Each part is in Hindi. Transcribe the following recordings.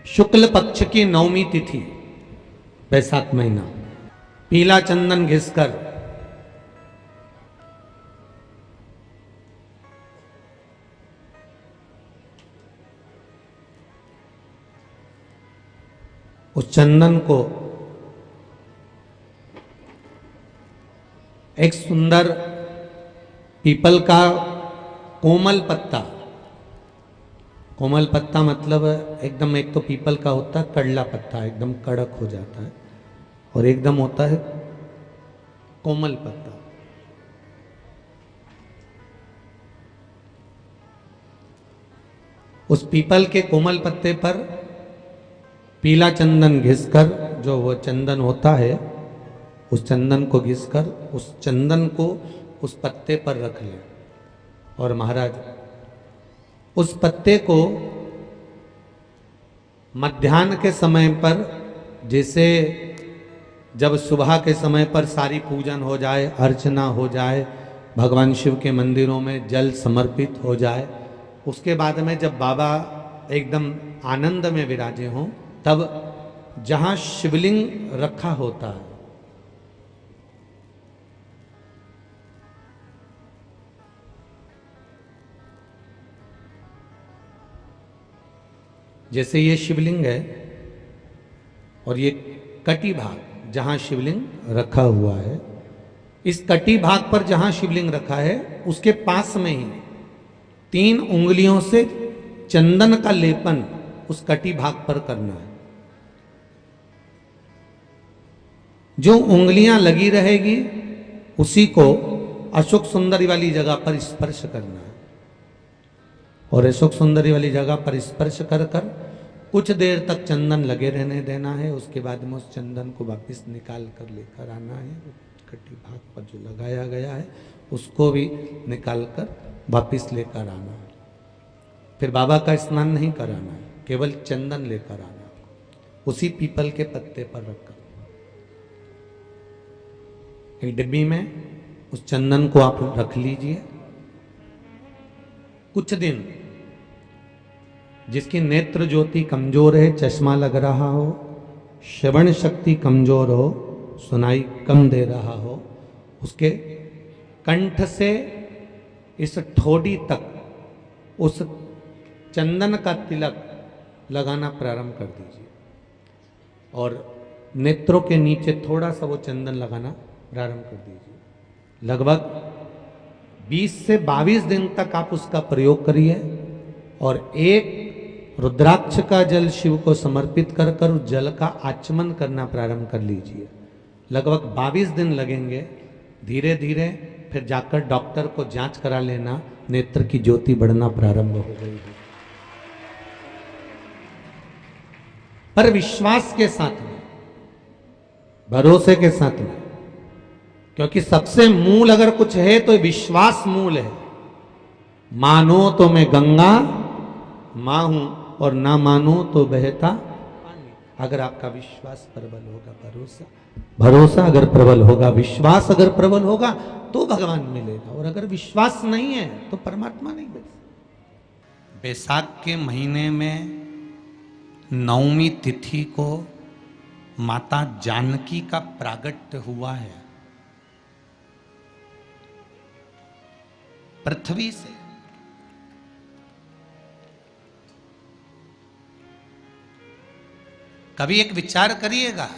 शुक्ल पक्ष की नवमी तिथि, बैसाख महीना, पीला चंदन घिसकर उस चंदन को एक सुंदर पीपल का कोमल पत्ता, कोमल पत्ता मतलब एकदम, एक तो पीपल का होता है कड़ला पत्ता, एकदम कड़क हो जाता है, और एकदम होता है कोमल पत्ता। उस पीपल के कोमल पत्ते पर पीला चंदन घिसकर, जो वो चंदन होता है, उस चंदन को घिसकर उस चंदन को उस पत्ते पर रख ले। और महाराज उस पत्ते को मध्याह्न के समय पर, जैसे जब सुबह के समय पर सारी पूजन हो जाए, अर्चना हो जाए, भगवान शिव के मंदिरों में जल समर्पित हो जाए, उसके बाद में जब बाबा एकदम आनंद में विराजे हों, तब जहां शिवलिंग रखा होता है, जैसे ये शिवलिंग है और ये कटी भाग जहां शिवलिंग रखा हुआ है, इस कटी भाग पर जहां शिवलिंग रखा है उसके पास में ही 3 उंगलियों से चंदन का लेपन उस कटी भाग पर करना है। जो उंगलियां लगी रहेगी उसी को अशोक सुंदरी वाली जगह पर स्पर्श करना है, और अशोक सुंदरी वाली जगह पर स्पर्श कर कर कुछ देर तक चंदन लगे रहने देना है। उसके बाद में उस चंदन को वापस निकाल कर लेकर आना है। कटी भाग पर जो लगाया गया है उसको भी निकाल कर वापस लेकर आना है। फिर बाबा का स्नान नहीं कराना है, केवल चंदन लेकर आना है, उसी पीपल के पत्ते पर रखकर। एक डिब्बी में उस चंदन को आप रख लीजिए। कुछ दिन जिसकी नेत्र ज्योति कमजोर है, चश्मा लग रहा हो, श्रवण शक्ति कमजोर हो, सुनाई कम दे रहा हो, उसके कंठ से इस ठोड़ी तक उस चंदन का तिलक लगाना प्रारंभ कर दीजिए, और नेत्रों के नीचे थोड़ा सा वो चंदन लगाना प्रारंभ कर दीजिए। लगभग 20 से 22 दिन तक आप उसका प्रयोग करिए, और एक रुद्राक्ष का जल शिव को समर्पित कर कर उस जल का आचमन करना प्रारंभ कर लीजिए। लगभग 22 दिन लगेंगे। धीरे धीरे फिर जाकर डॉक्टर को जांच करा लेना, नेत्र की ज्योति बढ़ना प्रारंभ हो गई है। पर विश्वास के साथ में, भरोसे के साथ में, क्योंकि सबसे मूल अगर कुछ है तो विश्वास मूल है। मानो तो मैं गंगा मां हूं, और ना मानो तो बहता पानी। अगर आपका विश्वास प्रबल होगा, भरोसा अगर प्रबल होगा, विश्वास अगर प्रबल होगा तो भगवान मिलेगा, और अगर विश्वास नहीं है तो परमात्मा नहीं मिलेगा। बैसाख के महीने में नवमी तिथि को माता जानकी का प्रागट्य हुआ है पृथ्वी से। कभी एक विचार करिएगा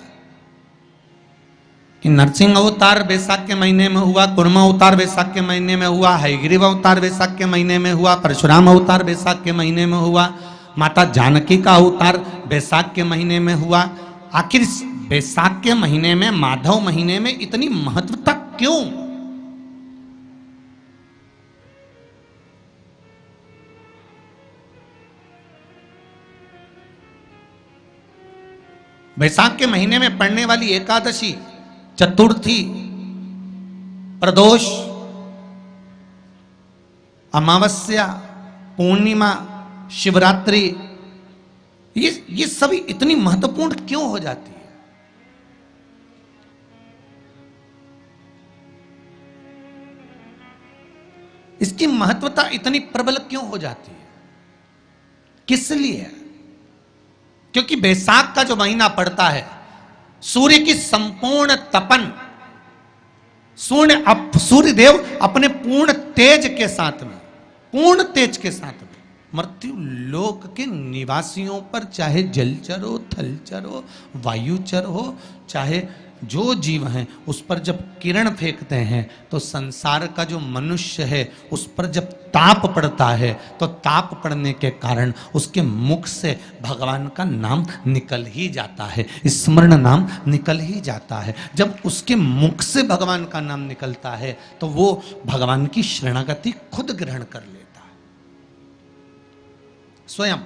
कि नरसिंह अवतार बैसाख के महीने में हुआ, कुर्मा अवतार बैसाख के महीने में हुआ, हयग्रीव अवतार बैसाख के महीने में हुआ, परशुराम अवतार बैसाख के महीने में हुआ, माता जानकी का अवतार बैसाख के महीने में हुआ। आखिर बैसाख के महीने में, माधव महीने में इतनी महत्वता क्यों? बैसाख के महीने में पड़ने वाली एकादशी, चतुर्थी, प्रदोष, अमावस्या, पूर्णिमा, शिवरात्रि, ये सभी इतनी महत्वपूर्ण क्यों हो जाती है? इसकी महत्वता इतनी प्रबल क्यों हो जाती है? किस लिए? क्योंकि बैसाख का जो महीना पड़ता है, सूर्य की संपूर्ण तपन, सूर्य देव अपने पूर्ण तेज के साथ में, पूर्ण तेज के साथ में मृत्यु लोक के निवासियों पर, चाहे जलचर हो, थलचर हो, वायुचर हो, चाहे जो जीव हैं, उस पर जब किरण फेंकते हैं तो संसार का जो मनुष्य है उस पर जब ताप पड़ता है तो ताप पड़ने के कारण उसके मुख से भगवान का नाम निकल ही जाता है, स्मरण नाम निकल ही जाता है। जब उसके मुख से भगवान का नाम निकलता है तो वो भगवान की शरणागति खुद ग्रहण कर लेता है स्वयं।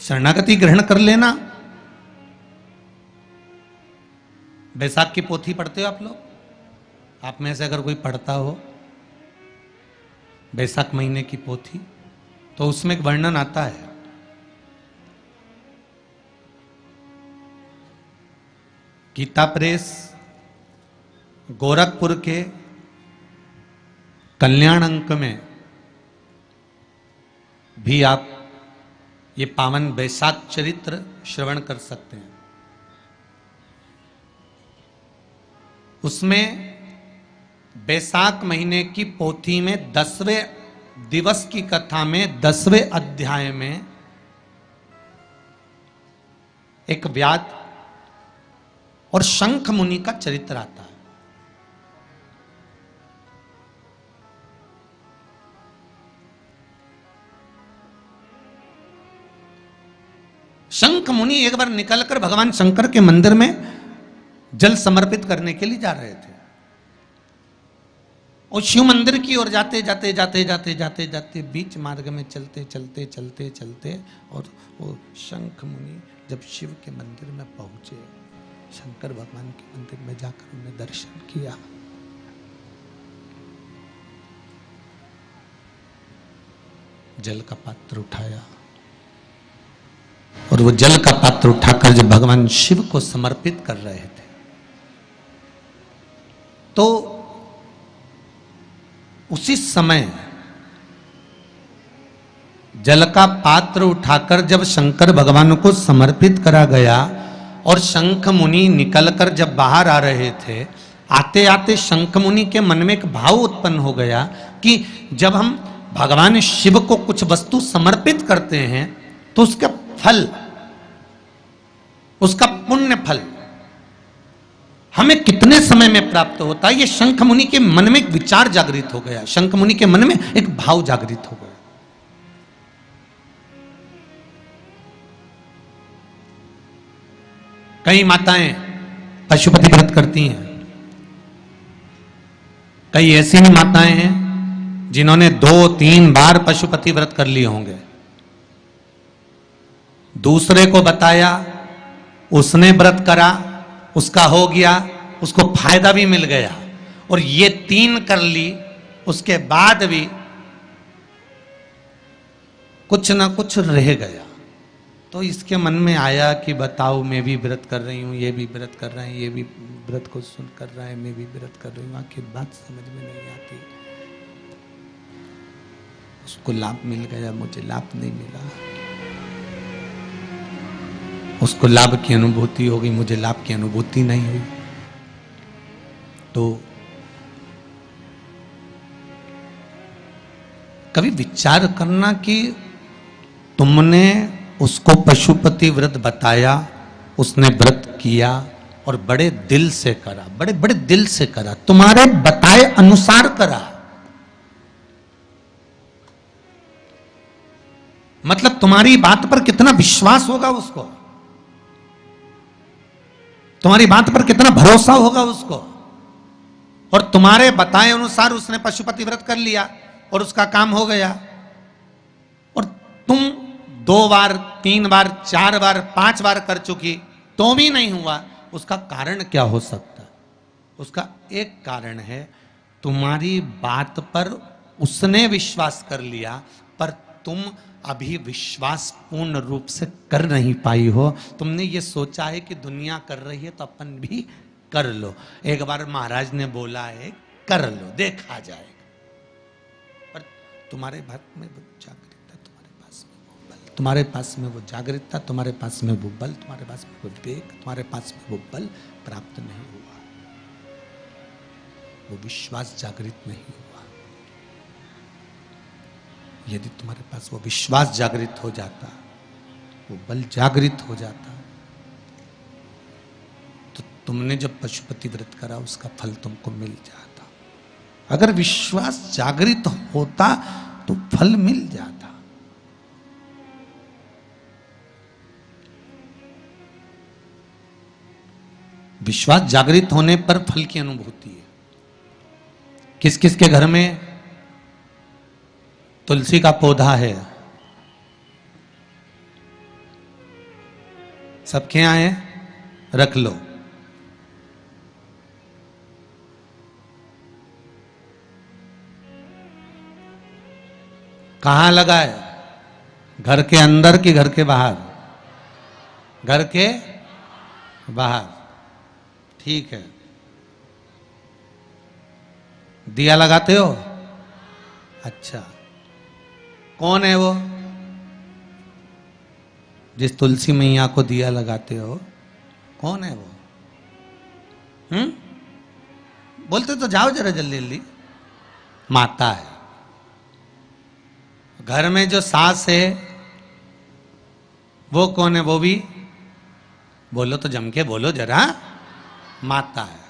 शरणागति ग्रहण कर लेना। बैसाख की पोथी पढ़ते हो आप लोग? आप में से अगर कोई पढ़ता हो बैसाख महीने की पोथी, तो उसमें एक वर्णन आता है, गीता प्रेस गोरखपुर के कल्याण अंक में भी आप ये पावन बैसाख चरित्र श्रवण कर सकते हैं। उसमें बैसाख महीने की पोथी में 10वें दिवस की कथा में 10वें अध्याय में एक व्याध और शंख मुनि का चरित्र आता है। शंख मुनि एक बार निकलकर भगवान शंकर के मंदिर में जल समर्पित करने के लिए जा रहे थे, और शिव मंदिर की ओर जाते जाते जाते जाते जाते जाते बीच मार्ग में चलते चलते चलते चलते, और वो शंख मुनि जब शिव के मंदिर में पहुंचे, शंकर भगवान के मंदिर में जाकर उन्हें दर्शन किया, जल का पात्र उठाया, और वो जल का पात्र उठाकर जब भगवान शिव को समर्पित कर रहे थे तो उसी समय जल का पात्र उठाकर जब शंकर भगवान को समर्पित करा गया और शंख मुनि निकलकर जब बाहर आ रहे थे, आते आते शंख मुनि के मन में एक भाव उत्पन्न हो गया कि जब हम भगवान शिव को कुछ वस्तु समर्पित करते हैं तो उसका फल, उसका पुण्य फल हमें कितने समय में प्राप्त होता है। ये शंख मुनि के मन में एक विचार जागृत हो गया, शंख मुनि के मन में एक भाव जागृत हो गया। कई माताएं पशुपति व्रत करती हैं, कई ऐसी भी माताएं हैं जिन्होंने 2-3 बार पशुपति व्रत कर लिए होंगे, दूसरे को बताया, उसने व्रत करा, उसका हो गया, उसको फायदा भी मिल गया, और ये 3 कर ली, उसके बाद भी कुछ ना कुछ रह गया। तो इसके मन में आया कि बताओ, मैं भी व्रत कर रही हूं, ये भी व्रत कर रहे हैं, ये भी व्रत को सुन कर रहा है, मैं भी व्रत कर रही हूं, आखिर बात समझ में नहीं आती। उसको लाभ मिल गया, मुझे लाभ नहीं मिला, उसको लाभ की अनुभूति होगी, मुझे लाभ की अनुभूति नहीं हुई। तो कभी विचार करना कि तुमने उसको पशुपति व्रत बताया, उसने व्रत किया और बड़े दिल से करा, बड़े बड़े दिल से करा, तुम्हारे बताए अनुसार करा, मतलब तुम्हारी बात पर कितना विश्वास होगा उसको, तुम्हारी बात पर कितना भरोसा होगा उसको। और तुम्हारे बताए अनुसार उसने पशुपति व्रत कर लिया और उसका काम हो गया, और तुम 2 बार 3 बार 4 बार 5 बार कर चुकी तो भी नहीं हुआ। उसका कारण क्या हो सकता है? उसका एक कारण है, तुम्हारी बात पर उसने विश्वास कर लिया, पर तुम अभी विश्वास पूर्ण रूप से कर नहीं पाई हो। तुमने ये सोचा है कि दुनिया कर रही है तो अपन भी कर लो। एक बार महाराज ने बोला है कर लो, देखा जाएगा, पर तुम्हारे बात में वो जागृतता, तुम्हारे पास में वो बल, तुम्हारे पास में वो जागृतता, तुम्हारे पास में वो बल, तुम्हारे पास में वो विवेक, तुम्हारे पास में वो बल प्राप्त नहीं हुआ, वो विश्वास जागृत नहीं हुआ। यदि तुम्हारे पास वो विश्वास जागृत हो जाता, वो बल जागृत हो जाता, तो तुमने जब पशुपति व्रत करा उसका फल तुमको मिल जाता। अगर विश्वास जागृत होता तो फल मिल जाता। विश्वास जागृत होने पर फल की अनुभूति है। किस किस के घर में तुलसी का पौधा है? सबके यहां है? रख लो। कहां लगा है? घर के अंदर कि घर के बाहर? घर के बाहर। ठीक है। दिया लगाते हो? अच्छा, कौन है वो जिस तुलसी मैया को दिया लगाते हो? कौन है वो? बोलते तो जाओ जरा जल्दी जल्दी। माता है। घर में जो सास है वो कौन है? वो भी बोलो तो जम के बोलो जरा। माता है।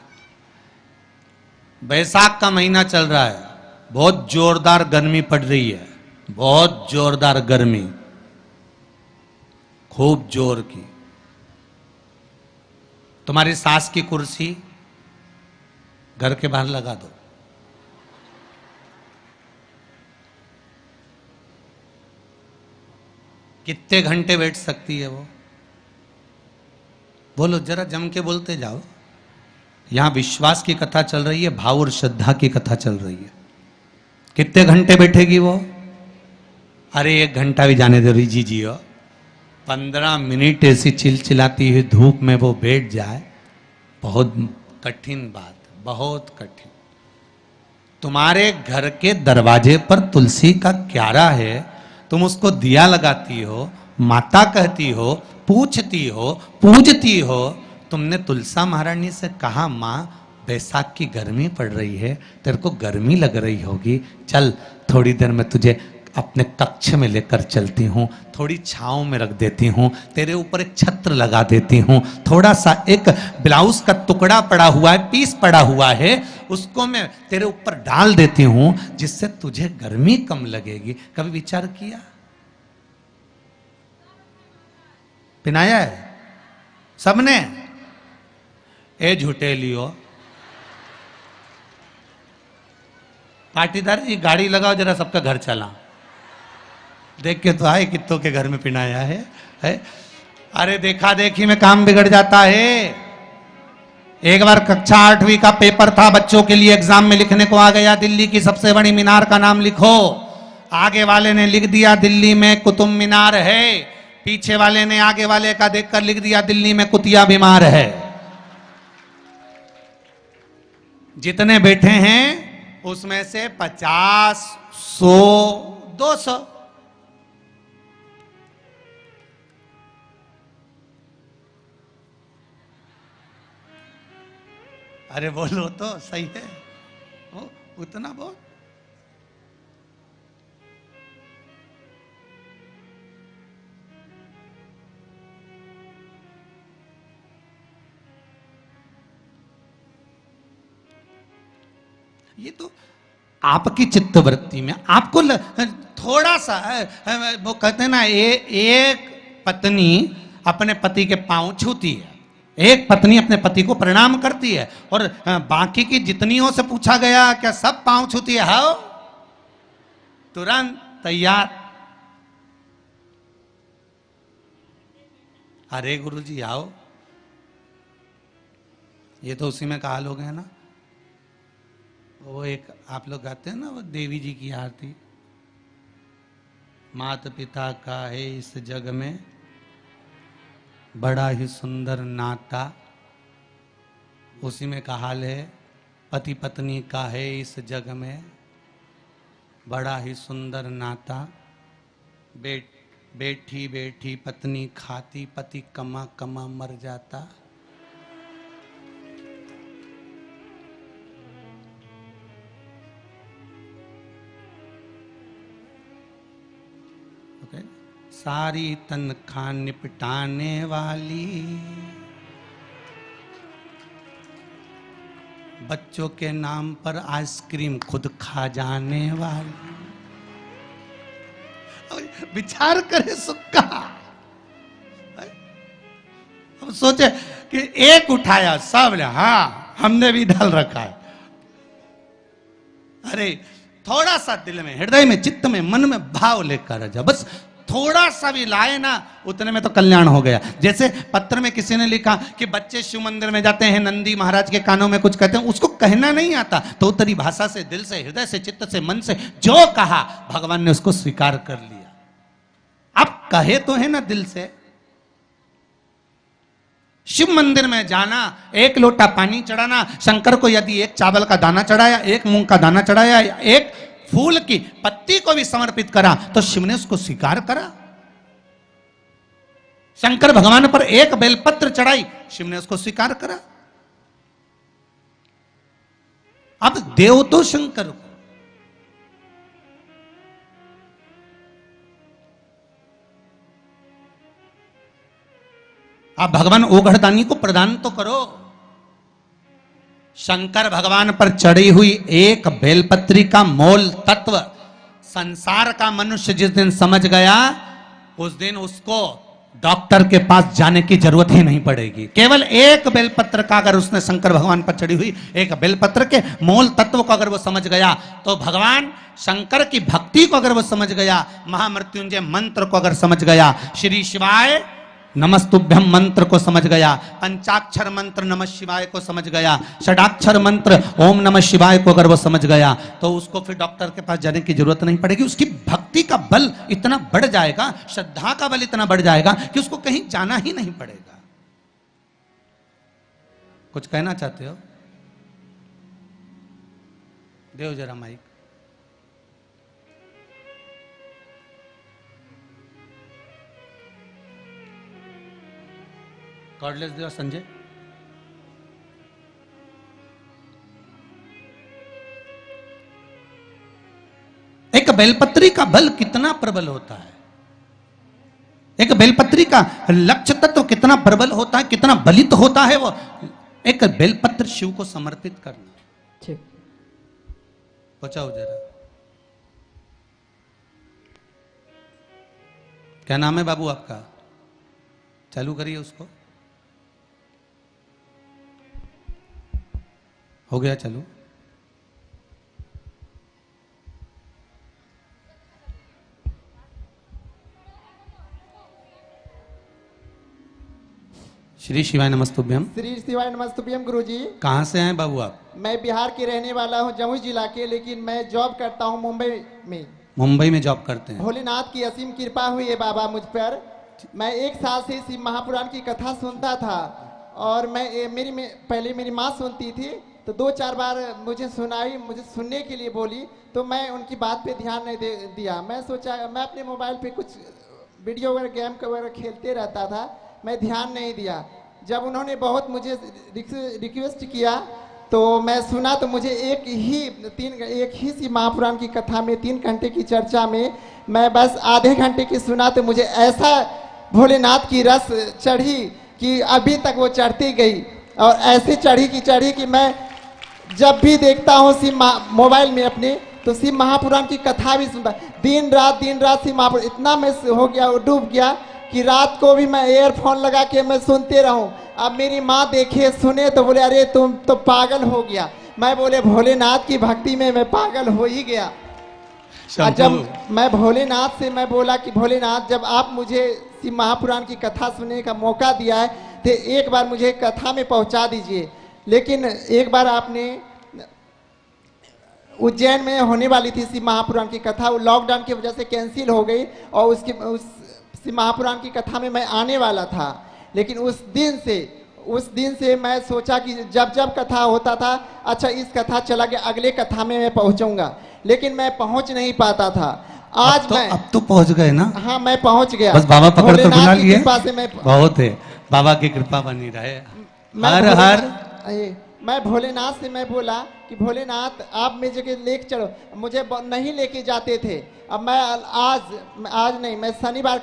बैसाख का महीना चल रहा है, बहुत जोरदार गर्मी पड़ रही है, बहुत जोरदार गर्मी, खूब जोर की। तुम्हारी सास की कुर्सी घर के बाहर लगा दो। कितने घंटे बैठ सकती है वो? बोलो जरा, जम के बोलते जाओ। यहां विश्वास की कथा चल रही है, भाव और श्रद्धा की कथा चल रही है। कितने घंटे बैठेगी वो? अरे 1 घंटा भी जाने दो रिजी जी हो। 15 मिनट ऐसी चिलचिलाती हुई धूप में वो बैठ जाए, बहुत कठिन बात, बहुत कठिन। तुम्हारे घर के दरवाजे पर तुलसी का क्यारा है, तुम उसको दिया लगाती हो, माता कहती हो, पूछती हो, पूजती हो। तुमने तुलसा महारानी से कहा, माँ बैसाख की गर्मी पड़ रही है, तेरे को गर्मी लग रही होगी, चल थोड़ी देर में तुझे अपने कक्ष में लेकर चलती हूँ, थोड़ी छांव में रख देती हूँ, तेरे ऊपर एक छत्र लगा देती हूँ, थोड़ा सा एक ब्लाउज का टुकड़ा पड़ा हुआ है, पीस पड़ा हुआ है, उसको मैं तेरे ऊपर डाल देती हूँ, जिससे तुझे गर्मी कम लगेगी। कभी विचार किया? पिनाया है सबने? ए झूठे लियो पाटीदार जी, गाड़ी लगाओ जरा, सबका घर चला। देख के तो आए कित्तों के घर में पिनाया है? अरे देखा देखी में काम बिगड़ जाता है। एक बार कक्षा 8वीं का पेपर था, बच्चों के लिए एग्जाम में लिखने को आ गया, दिल्ली की सबसे बड़ी मीनार का नाम लिखो। आगे वाले ने लिख दिया दिल्ली में कुतुब मीनार है, पीछे वाले ने आगे वाले का देखकर लिख दिया दिल्ली में कुतिया बीमार है। जितने बैठे हैं उसमें से 50, 100, 200 अरे बोलो तो सही है, वो उतना बहुत। ये तो आपकी चित्तवृत्ति में आपको थोड़ा सा वो कहते हैं ना, एक पत्नी अपने पति के पांव छूती है, एक पत्नी अपने पति को प्रणाम करती है, और बाकी की जितनियों से पूछा गया क्या सब पांव छूती है? हाँ, तुरंत तैयार। अरे गुरुजी आओ, ये तो उसी में कहा लोग हैं ना, वो एक आप लोग गाते हैं ना, वो देवी जी की आरती, माता पिता का है इस जग में बड़ा ही सुंदर नाता, उसी में का हाल है, पति पत्नी का है इस जग में बड़ा ही सुंदर नाता। बैठी बैठी पत्नी खाती, पति कमा कमा मर जाता। ओके, सारी तनख्वाह निपटाने वाली, बच्चों के नाम पर आइसक्रीम खुद खा जाने वाली। विचार करे सुख का। अब सोचे कि एक उठाया सब ने, हाँ हमने भी डाल रखा है। अरे थोड़ा सा दिल में, हृदय में, चित्त में, मन में भाव लेकर जा, बस थोड़ा सा भी लाए ना, उतने में तो कल्याण हो गया। जैसे पत्र में किसी ने लिखा कि बच्चे शिव मंदिर में जाते हैं, नंदी महाराज के कानों में कुछ कहते हैं, उसको कहना नहीं आता, तो उत्तरी भाषा से, दिल से, हृदय से, चित्त से, मन से जो कहा भगवान ने उसको स्वीकार कर लिया। अब कहे तो है ना दिल से। शिव मंदिर में जाना, एक लोटा पानी चढ़ाना, शंकर को यदि एक चावल का दाना चढ़ाया, एक मूंग का दाना चढ़ाया, एक फूल की पत्ती को भी समर्पित करा, तो शिव ने उसको स्वीकार करा। शंकर भगवान पर एक बेलपत्र चढ़ाई, शिव ने उसको स्वीकार करा। अब देव तो शंकर को, आप भगवान ओघड़दानी को प्रदान तो करो। शंकर भगवान पर चढ़ी हुई एक बेलपत्री का मोल तत्व संसार का मनुष्य जिस दिन समझ गया, उस दिन उसको डॉक्टर के पास जाने की जरूरत ही नहीं पड़ेगी। केवल एक बेलपत्र का अगर उसने शंकर भगवान पर चढ़ी हुई एक बेलपत्र के मोल तत्व को अगर वो समझ गया, तो भगवान शंकर की भक्ति को अगर वो समझ गया, महामृत्युंजय मंत्र को अगर समझ गया, श्री शिवाय नमस्तुभ्यम मंत्र को समझ गया, पंचाक्षर मंत्र नमः शिवाय को समझ गया, षडाक्षर मंत्र ओम नमः शिवाय को अगर वो समझ गया, तो उसको फिर डॉक्टर के पास जाने की जरूरत नहीं पड़ेगी। उसकी भक्ति का बल इतना बढ़ जाएगा, श्रद्धा का बल इतना बढ़ जाएगा कि उसको कहीं जाना ही नहीं पड़ेगा। कुछ कहना चाहते हो? देव जरा माइक। कॉर्डलेस देव संजय। एक बेलपत्री का बल कितना प्रबल होता है, एक बेलपत्री का लक्ष्य तत्व कितना प्रबल होता है, कितना बलित होता है वो। एक बेलपत्र शिव को समर्पित करना। ठीक, बचाओ जरा। क्या नाम है बाबू आपका? चालू करिए उसको। हो गया, चलो। श्री शिवाय नमस्तुभ्यम। श्री शिवाय नमस्तुभ्यम गुरुजी। कहाँ से हैं बाबू आप? मैं बिहार के रहने वाला हूँ, जमुई जिला के, लेकिन मैं जॉब करता हूँ मुंबई में। मुंबई में जॉब करते हैं। भोलेनाथ की असीम कृपा हुई है बाबा मुझ पर। मैं 1 साल से शिव महापुराण की कथा सुनता था, और पहले मेरी माँ सुनती थी, तो 2-4 बार मुझे सुनने के लिए बोली, तो मैं उनकी बात पे ध्यान नहीं दिया। मैं सोचा, मैं अपने मोबाइल पे कुछ वीडियो वगैरह, गेम वगैरह खेलते रहता था, मैं ध्यान नहीं दिया। जब उन्होंने बहुत मुझे रिक्वेस्ट किया, तो मैं सुना, तो मुझे एक ही शिव महापुराण की कथा में 3 घंटे की चर्चा में मैं बस आधे घंटे की सुना, तो मुझे ऐसा भोलेनाथ की रस चढ़ी कि अभी तक वो चढ़ती गई, और ऐसे चढ़ी कि मैं जब भी देखता हूँ मोबाइल में अपने, तो शिव महापुराण की कथा भी सुनता। दिन रात शिव महापुराण, इतना मैं हो गया, डूब गया कि रात को भी मैं ईयरफोन लगा के मैं सुनते रहूं। अब मेरी माँ देखे, सुने, तो बोले अरे तुम तो पागल हो गया। मैं बोले भोलेनाथ की भक्ति में मैं पागल हो ही गया। जब मैं भोलेनाथ से मैं बोला कि भोलेनाथ, जब आप मुझे शिव महापुराण की कथा सुनने का मौका दिया है, तो एक बार मुझे कथा में पहुंचा दीजिए। लेकिन एक बार आपने उज्जैन में होने वाली थी शिव महापुराण की कथा, वो लॉकडाउन की वजह से कैंसिल हो गई, और उस शिव महापुराण की कथा में मैं आने वाला था, लेकिन उस दिन से उस दिन से मैं सोचा कि जब जब कथा होता था, अच्छा इस कथा चला गया, अगले कथा में मैं पहुंचूंगा, लेकिन मैं पहुंच नहीं पाता था। आज अब तो पहुंच गए ना। हाँ, मैं पहुंच गया। बस बाबा पकड़ कर बुला लिए। कृपा से मैं बहुत है, बाबा की कृपा बनी रहे। हर हर मैं भोलेनाथ से मैं बोला कि भोलेनाथ आप मेरी जगह लेके चलो, मुझे नहीं लेके जाते थे। अब मैं आज नहीं, मैं शनिवार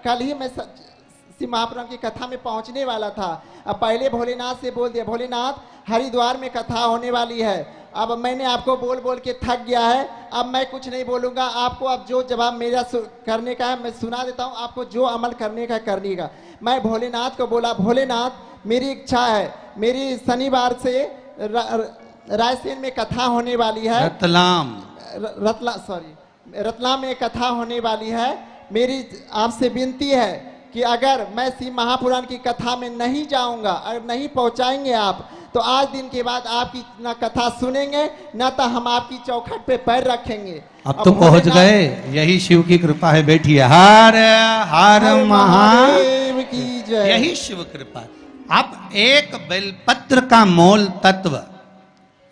कल ही मैं शिव महापुराण की कथा में पहुंचने वाला था। अब पहले भोलेनाथ से बोल दिया, भोलेनाथ हरिद्वार में कथा होने वाली है। अब मैंने आपको बोल बोल के थक गया है, अब मैं कुछ नहीं बोलूंगा आपको। अब जो जवाब मेरा करने का है मैं सुना देता हूं, आपको जो अमल करने का करने का। मैं भोलेनाथ को बोला, भोलेनाथ मेरी इच्छा है, मेरी शनिवार से रायसेन में कथा होने वाली है, रतलाम में कथा होने वाली है। मेरी आपसे विनती है कि अगर मैं शिव महापुराण की कथा में नहीं जाऊंगा, अगर नहीं पहुंचाएंगे आप, तो आज दिन के बाद आपकी ना कथा सुनेंगे ना तो हम आपकी चौखट पे पैर रखेंगे। अब तो पहुंच गए, यही शिव की कृपा है। बैठिए। हर हर महादेव की जय। यही शिव कृपा। अब एक बेलपत्र का मोल तत्व,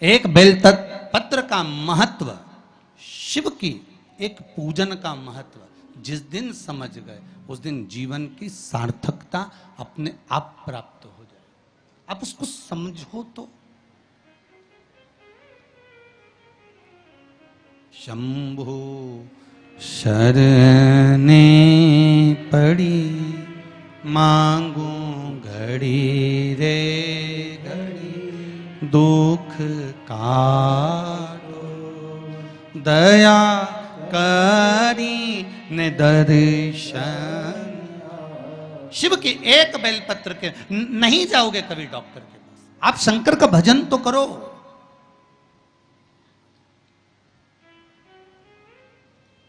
एक बेलपत्र का महत्व, शिव की एक पूजन का महत्व जिस दिन समझ गए, उस दिन जीवन की सार्थकता अपने आप प्राप्त हो जाए। आप उसको समझो तो। शंभु शरणे पड़ी मांगू घड़ी रे घड़ी, दुख काटो दया करी ने दर्शन। शिव की एक बेलपत्र के नहीं जाओगे कभी डॉक्टर के पास, आप शंकर का भजन तो करो।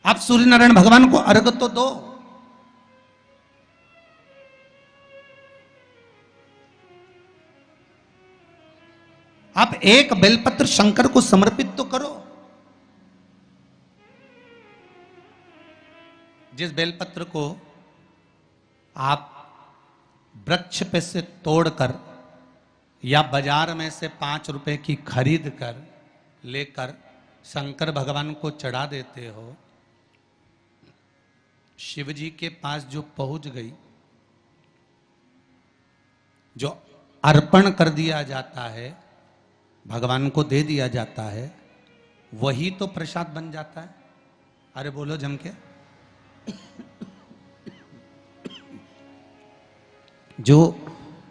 आप सूर्य नारायण भगवान को अर्घ तो दो। आप एक बेलपत्र शंकर को समर्पित तो करो। जिस बेलपत्र को आप वृक्ष पे से तोड़कर या बाजार में से 5 रुपए की खरीद कर लेकर शंकर भगवान को चढ़ा देते हो, शिव जी के पास जो पहुंच गई, जो अर्पण कर दिया जाता है, भगवान को दे दिया जाता है, वही तो प्रसाद बन जाता है। अरे बोलो जम के। जो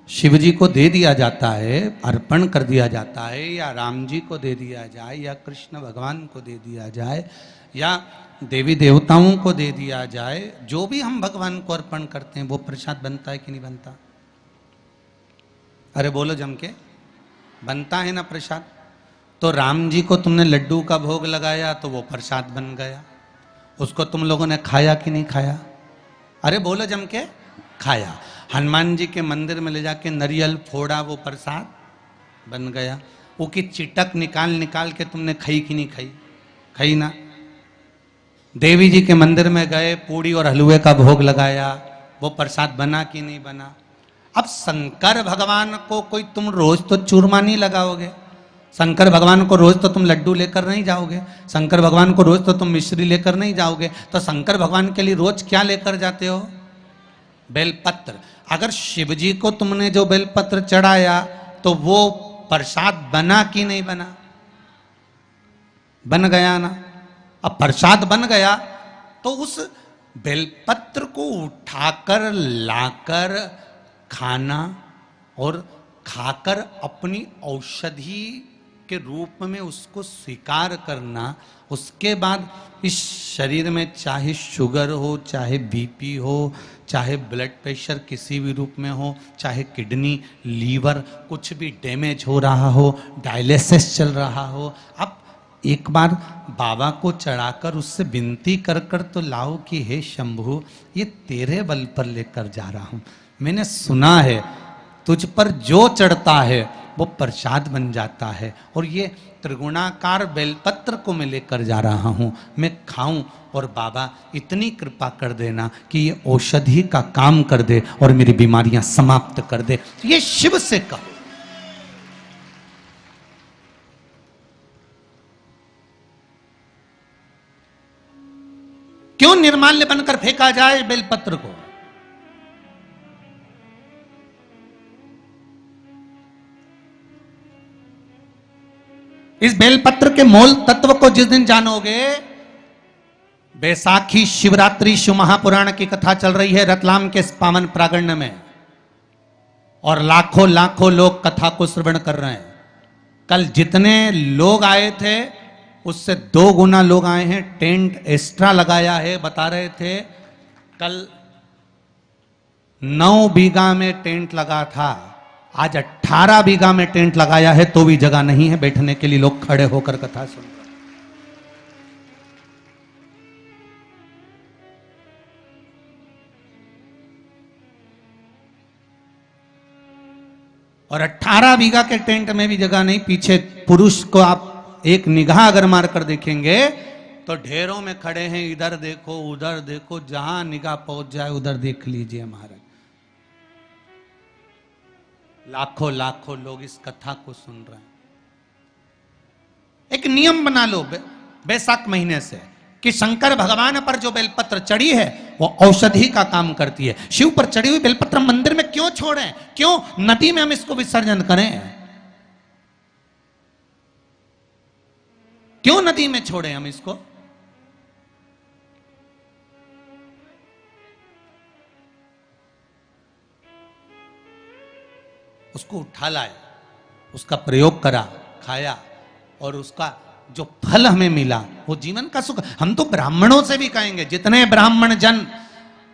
शिव जी को दे दिया जाता है, अर्पण कर दिया जाता है, या राम जी को दे दिया जाए, या कृष्ण भगवान को दे दिया जाए, या देवी देवताओं को दे दिया जाए, जो भी हम भगवान को अर्पण करते हैं वो प्रसाद बनता है कि नहीं बनता? अरे बोलो जम के। बनता है ना प्रसाद। तो राम जी को तुमने लड्डू का भोग लगाया तो वो प्रसाद बन गया, उसको तुम लोगों ने खाया कि नहीं खाया? अरे बोलो जम के। खाया। हनुमान जी के मंदिर में ले जाके नरियल फोड़ा, वो प्रसाद बन गया। वो की चिटक निकाल निकाल के तुमने खाई कि नहीं खाई? खाई ना। देवी जी के मंदिर में गए, पूड़ी और हलवे का भोग लगाया, वो प्रसाद बना कि नहीं बना? अब शंकर भगवान को कोई तुम रोज तो चूरमा नहीं लगाओगे, शंकर भगवान को रोज तो तुम लड्डू लेकर नहीं जाओगे, शंकर भगवान को रोज तो तुम मिश्री लेकर नहीं जाओगे। तो शंकर भगवान के लिए रोज क्या लेकर जाते हो? बेलपत्र। अगर शिव जी को तुमने जो बेलपत्र चढ़ाया तो वो प्रसाद बना कि नहीं बना? बन गया ना। अब प्रसाद बन गया तो उस बेलपत्र को उठाकर लाकर खाना और खाकर अपनी औषधि के रूप में उसको स्वीकार करना। उसके बाद इस शरीर में चाहे शुगर हो, चाहे बीपी हो, चाहे ब्लड प्रेशर किसी भी रूप में हो, चाहे किडनी, लीवर कुछ भी डैमेज हो रहा हो, डायलिसिस चल रहा हो, अब एक बार बाबा को चढ़ाकर उससे विनती कर कर तो लाओ कि हे शंभु, ये तेरे बल पर लेकर जा रहा हूं। मैंने सुना है तुझ पर जो चढ़ता है वो प्रसाद बन जाता है। और ये त्रिगुणाकार बेलपत्र को मैं लेकर जा रहा हूं, मैं खाऊं और बाबा इतनी कृपा कर देना कि ये औषधि का काम कर दे और मेरी बीमारियां समाप्त कर दे। ये शिव से कहो। क्यों निर्माल्य बनकर फेंका जाए बेलपत्र को? इस बेलपत्र के मूल तत्व को जिस दिन जानोगे, बैसाखी शिवरात्रि शिव महापुराण की कथा चल रही है रतलाम के पावन प्रांगण में, और लाखों लाखों लोग कथा को श्रवण कर रहे हैं। कल जितने लोग आए थे उससे 2 गुना लोग आए हैं, टेंट एक्स्ट्रा लगाया है। बता रहे थे कल 9 बीघा में टेंट लगा था, आज 18 बीघा में टेंट लगाया है, तो भी जगह नहीं है बैठने के लिए, लोग खड़े होकर कथा सुन रहे हैं। और 18 बीघा के टेंट में भी जगह नहीं। पीछे पुरुष को आप एक निगाह अगर मार कर देखेंगे तो ढेरों में खड़े हैं, इधर देखो उधर देखो, जहां निगाह पहुंच जाए उधर देख लीजिए महाराज। लाखों लाखों लोग इस कथा को सुन रहे हैं। एक नियम बना लो बैसाख महीने से कि शंकर भगवान पर जो बेलपत्र चढ़ी है वो औषधि का काम करती है। शिव पर चढ़ी हुई बेलपत्र मंदिर में क्यों छोड़ें? क्यों नदी में हम इसको विसर्जन करें? क्यों नदी में छोड़ें हम इसको? उसको उठा लाए, उसका प्रयोग करा, खाया, और उसका जो फल हमें मिला वो जीवन का सुख। हम तो ब्राह्मणों से भी कहेंगे, जितने ब्राह्मण जन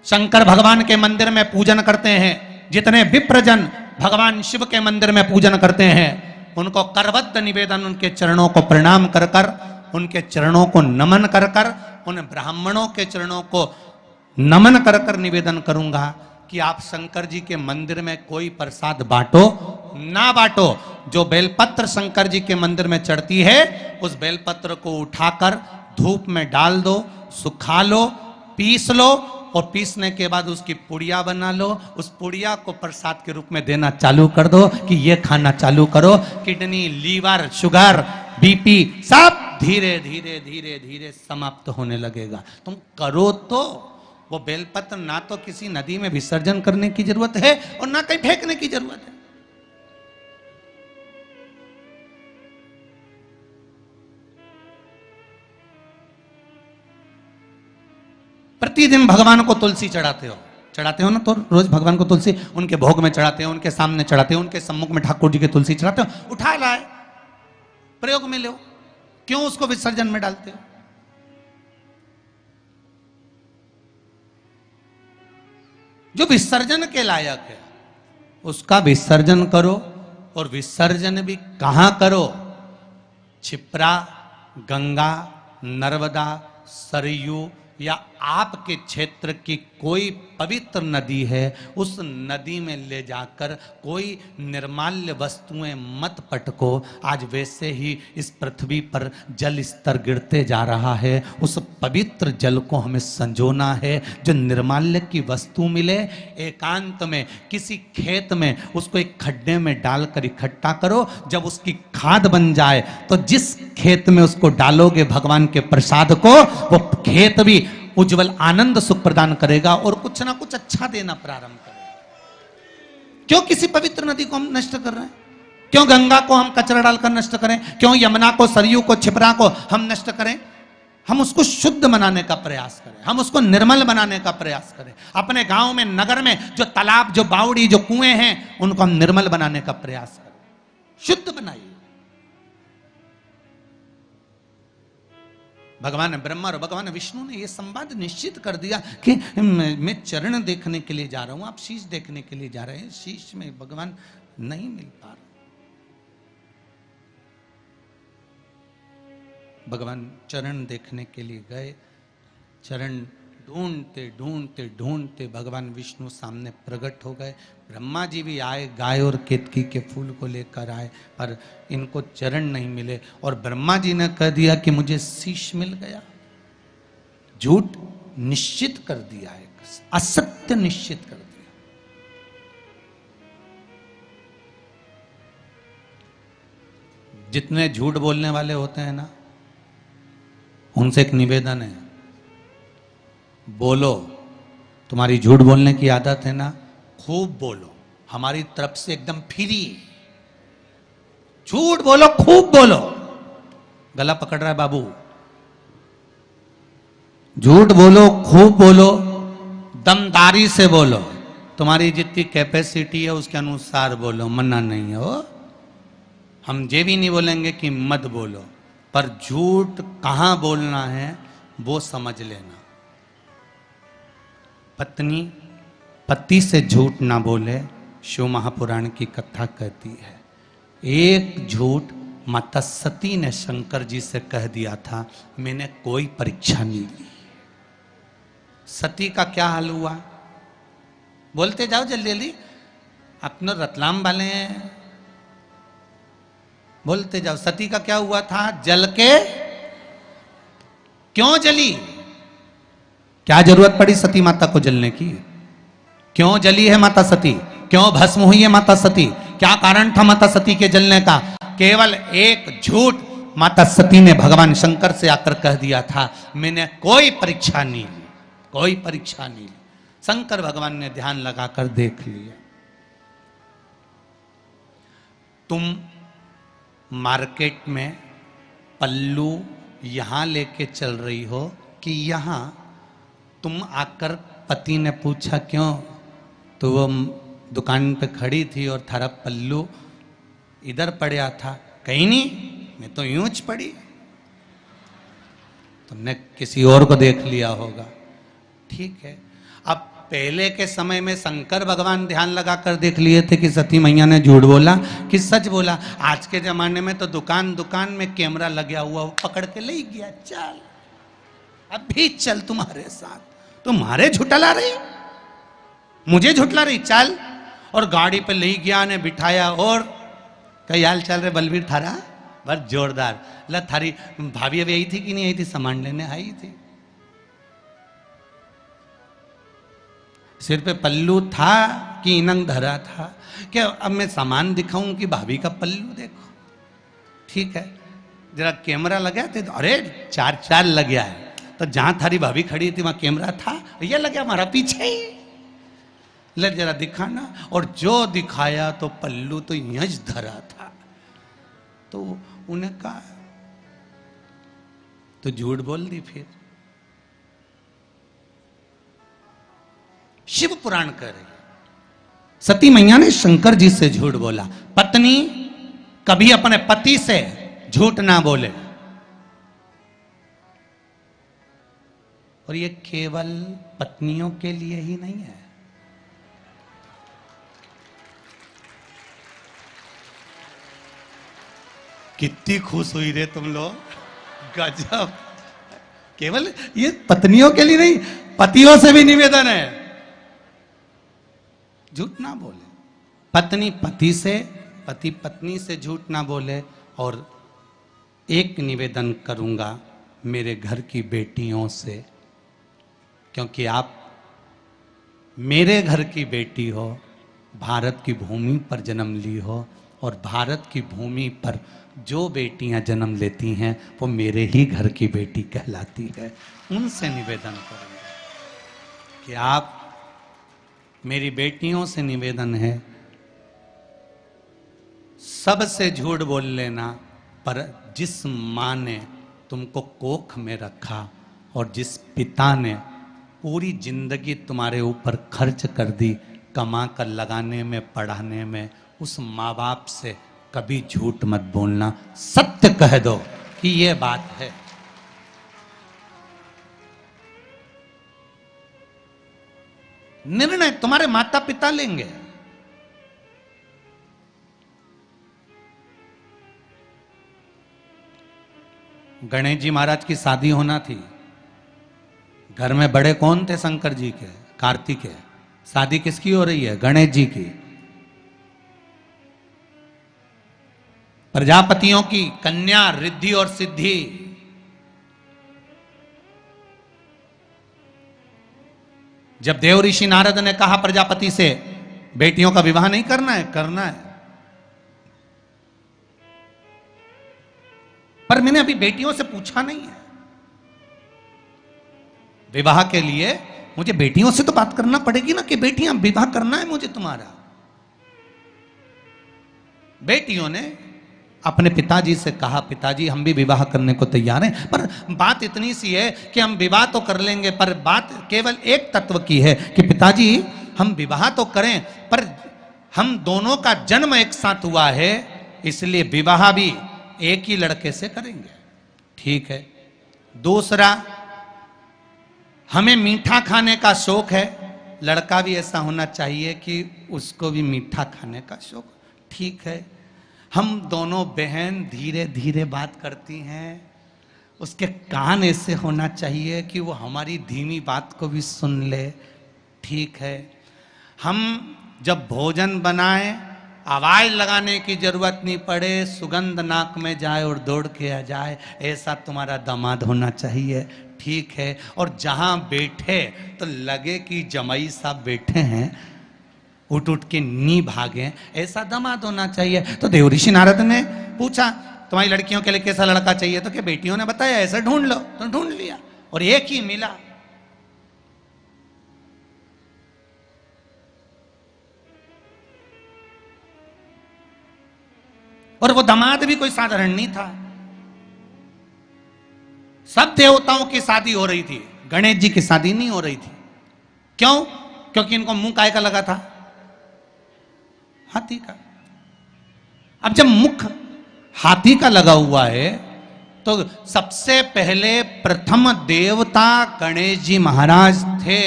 शंकर भगवान के मंदिर में पूजन करते हैं, जितने विप्र जन भगवान शिव के मंदिर में पूजन करते हैं, उनको करबद्ध निवेदन, उनके चरणों को प्रणाम कर कर, उनके चरणों को नमन कर कर, उन ब्राह्मणों के चरणों को नमन कर कर निवेदन करूंगा कि आप शंकर जी के मंदिर में कोई प्रसाद बांटो ना बांटो, जो बेलपत्र शंकर जी के मंदिर में चढ़ती है उस बेलपत्र को उठाकर धूप में डाल दो, सुखा लो, पीस लो, और पीसने के बाद उसकी पुड़िया बना लो। उस पुड़िया को प्रसाद के रूप में देना चालू कर दो कि ये खाना चालू करो। किडनी, लीवर, शुगर, बीपी सब धीरे धीरे धीरे धीरे समाप्त होने लगेगा। तुम करो तो। वो बेलपत्र ना तो किसी नदी में विसर्जन करने की जरूरत है और ना कहीं फेंकने की जरूरत है। प्रतिदिन भगवान को तुलसी चढ़ाते हो ना? तो रोज भगवान को तुलसी उनके भोग में चढ़ाते हो, उनके सामने चढ़ाते हो, उनके सम्मुख में ठाकुर जी के तुलसी चढ़ाते हो। उठा लाए, प्रयोग में लो, क्यों उसको विसर्जन में डालते हो? जो विसर्जन के लायक है उसका विसर्जन करो। और विसर्जन भी कहां करो? क्षिप्रा, गंगा, नर्मदा, सरयू या आपके क्षेत्र की कोई पवित्र नदी है, उस नदी में ले जाकर कोई निर्माल्य वस्तुएं मत पटको। आज वैसे ही इस पृथ्वी पर जल स्तर गिरते जा रहा है, उस पवित्र जल को हमें संजोना है। जो निर्माल्य की वस्तु मिले, एकांत में किसी खेत में उसको एक खड्डे में डालकर इकट्ठा करो। जब उसकी खाद बन जाए तो जिस खेत में उसको डालोगे भगवान के प्रसाद को, वो खेत भी उज्जवल आनंद सुख प्रदान करेगा और कुछ ना कुछ अच्छा देना प्रारंभ करेगा। क्यों किसी पवित्र नदी को हम नष्ट कर रहे हैं? क्यों गंगा को हम कचरा डालकर नष्ट करें? क्यों यमुना को, सरयू को, क्षिप्रा को हम नष्ट करें? हम उसको शुद्ध बनाने का प्रयास करें, हम उसको निर्मल बनाने का प्रयास करें। अपने गांव में, नगर में जो तालाब, जो बावड़ी, जो कुएं हैं, उनको हम निर्मल बनाने का प्रयास करें, शुद्ध बनाइए। भगवान ब्रह्मा और भगवान विष्णु ने यह संवाद निश्चित कर दिया कि मैं चरण देखने के लिए जा रहा हूं, आप शीश देखने के लिए जा रहे हैं। शीश में भगवान नहीं मिल पा रहा। भगवान चरण देखने के लिए गए, चरण ढूंढते ढूंढते ढूंढते भगवान विष्णु सामने प्रकट हो गए। ब्रह्मा जी भी आए, गाय और केतकी के फूल को लेकर आए, पर इनको चरण नहीं मिले। और ब्रह्मा जी ने कह दिया कि मुझे शीश मिल गया। झूठ निश्चित कर दिया है, असत्य निश्चित कर दिया। जितने झूठ बोलने वाले होते हैं ना, उनसे एक निवेदन है, बोलो। तुम्हारी झूठ बोलने की आदत है ना, खूब बोलो, हमारी तरफ से एकदम फ्री। झूठ बोलो, खूब बोलो। गला पकड़ रहा है बाबू। झूठ बोलो, खूब बोलो, दमदारी से बोलो। तुम्हारी जितनी कैपेसिटी है उसके अनुसार बोलो, मना नहीं हो। हम ये भी नहीं बोलेंगे कि मत बोलो, पर झूठ कहां बोलना है वो समझ लेना। पत्नी पति से झूठ ना बोले, शिव महापुराण की कथा कहती है। एक झूठ माता सती ने शंकर जी से कह दिया था, मैंने कोई परीक्षा नहीं ली। सती का क्या हाल हुआ? बोलते जाओ जल्दी जल्दी, अपने रतलाम वाले हैं, बोलते जाओ। सती का क्या हुआ था? जल के क्यों जली? क्या जरूरत पड़ी सती माता को जलने की? क्यों जली है माता सती? क्यों भस्म हुई है माता सती? क्या कारण था माता सती के जलने का? केवल एक झूठ माता सती ने भगवान शंकर से आकर कह दिया था, मैंने कोई परीक्षा नहीं ली, कोई परीक्षा नहीं ली। शंकर भगवान ने ध्यान लगाकर देख लिया। तुम मार्केट में पल्लू यहां लेके चल रही हो कि यहां? तुम आकर पति ने पूछा क्यों, तो वो दुकान पे खड़ी थी और थारा पल्लू इधर पड़ा था। कहीं नहीं, मैं तो यूंच पड़ी। तुमने किसी और को देख लिया होगा। ठीक है, अब पहले के समय में शंकर भगवान ध्यान लगाकर देख लिए थे कि सती मैया ने झूठ बोला कि सच बोला। आज के जमाने में तो दुकान दुकान में कैमरा लगा हुआ, वो पकड़ के ले गया, चल अभी चल तुम्हारे साथ, तुम्हारे झुटला रही, मुझे झुटला रही, चल। और गाड़ी पे ले गया ने बिठाया। और कई हाल चल रहे बलबीर थारा? बस जोरदार। ला थारी भाभी अभी आई थी कि नहीं आई थी? सामान लेने आई थी। सिर पे पल्लू था कि इनंग धरा था? क्या अब मैं सामान दिखाऊं कि भाभी का पल्लू देखो? ठीक है, जरा कैमरा लगा थे तो अरे चार चार लग गया है। तो जहां थारी भाभी खड़ी थी वहां कैमरा था, ये लगा हमारा पीछे ही। ले जरा दिखाना। और जो दिखाया तो पल्लू तो यंज धरा था। तो उन्हें कहा तो झूठ बोल दी। फिर शिव पुराण कह रही, सती मैया ने शंकर जी से झूठ बोला। पत्नी कभी अपने पति से झूठ ना बोले। और ये केवल पत्नियों के लिए ही नहीं है। कितनी खुश हुई रे तुम लोग, गजब। केवल ये पत्नियों के लिए नहीं, पतियों से भी निवेदन है, झूठ ना बोले। पत्नी पति से, पति पत्नी से झूठ ना बोले। और एक निवेदन करूंगा मेरे घर की बेटियों से, क्योंकि आप मेरे घर की बेटी हो, भारत की भूमि पर जन्म ली हो, और भारत की भूमि पर जो बेटियां जन्म लेती हैं वो मेरे ही घर की बेटी कहलाती है। उनसे निवेदन करूंगा कि आप, मेरी बेटियों से निवेदन है, सबसे झूठ बोल लेना, पर जिस माँ ने तुमको कोख में रखा और जिस पिता ने पूरी जिंदगी तुम्हारे ऊपर खर्च कर दी, कमा कर लगाने में, पढ़ाने में, उस माँ बाप से कभी झूठ मत बोलना। सत्य कह दो कि ये बात है। निर्णय तुम्हारे माता पिता लेंगे। गणेश जी महाराज की शादी होना थी। घर में बड़े कौन थे शंकर जी के? कार्तिकेय। शादी किसकी हो रही है? गणेश जी की। प्रजापतियों की कन्या रिद्धि और सिद्धि। जब देव ऋषि नारद ने कहा प्रजापति से बेटियों का विवाह नहीं करना है, करना है, पर मैंने अभी बेटियों से पूछा नहीं है। विवाह के लिए मुझे बेटियों से तो बात करना पड़ेगी ना कि बेटियां विवाह करना है मुझे तुम्हारा। बेटियों ने अपने पिताजी से कहा, पिताजी हम भी विवाह करने को तैयार हैं, पर बात इतनी सी है कि हम विवाह तो कर लेंगे, पर बात केवल एक तत्व की है कि पिताजी हम विवाह तो करें, पर हम दोनों का जन्म एक साथ हुआ है, इसलिए विवाह भी एक ही लड़के से करेंगे। ठीक है। दूसरा, हमें मीठा खाने का शौक है, लड़का भी ऐसा होना चाहिए कि उसको भी मीठा खाने का शौक। ठीक है। हम दोनों बहन धीरे धीरे बात करती हैं, उसके कान ऐसे होना चाहिए कि वो हमारी धीमी बात को भी सुन ले। ठीक है। हम जब भोजन बनाएं, आवाज लगाने की जरूरत नहीं पड़े, सुगंध नाक में जाए और दौड़ के आ जाए, ऐसा तुम्हारा दामाद होना चाहिए। ठीक है। और जहां बैठे तो लगे कि जमाई साहब बैठे हैं, उठ उठ के नी भागे, ऐसा दामाद होना चाहिए। तो देव ऋषि नारद ने पूछा तुम्हारी लड़कियों के लिए कैसा लड़का चाहिए? तो क्या बेटियों ने बताया ऐसा ढूंढ लो, तो ढूंढ लिया और एक ही मिला। और वो दामाद भी कोई साधारण नहीं था। सब देवताओं की शादी हो रही थी, गणेश जी की शादी नहीं हो रही थी। क्यों? क्योंकि इनको मुंह काय का लगा था? हाथी का। अब जब मुख हाथी का लगा हुआ है तो सबसे पहले प्रथम देवता गणेश जी महाराज थे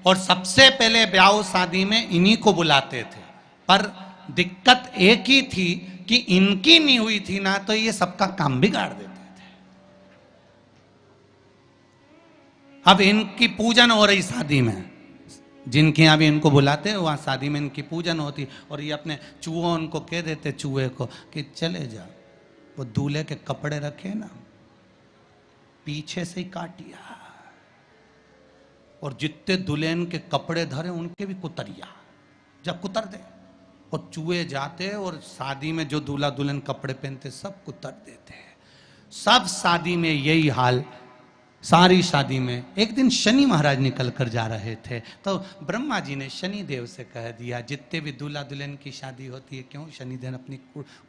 और सबसे पहले ब्याह शादी में इन्हीं को बुलाते थे। पर दिक्कत एक ही थी कि इनकी नहीं हुई थी ना, तो ये सबका काम बिगाड़ देते थे। अब इनकी पूजन हो रही शादी में, जिनके यहां भी इनको बुलाते हैं वहां शादी में इनकी पूजन होती, और ये अपने चूहों उनको कह देते चूहे को कि चले जा, वो दूल्हे के कपड़े रखे ना पीछे से ही काटिया, और जितने दुल्हन के कपड़े धरे उनके भी कुतरिया, जब कुतर दे। और चूहे जाते और शादी में जो दूल्हा दुल्हन कपड़े पहनते सब कुतर देते हैं। सब शादी में यही हाल, सारी शादी में। एक दिन शनि महाराज निकल कर जा रहे थे तो ब्रह्मा जी ने शनि देव से कह दिया, जितने भी दूल्हा दुल्हन की शादी होती है, क्यों शनिदेव अपनी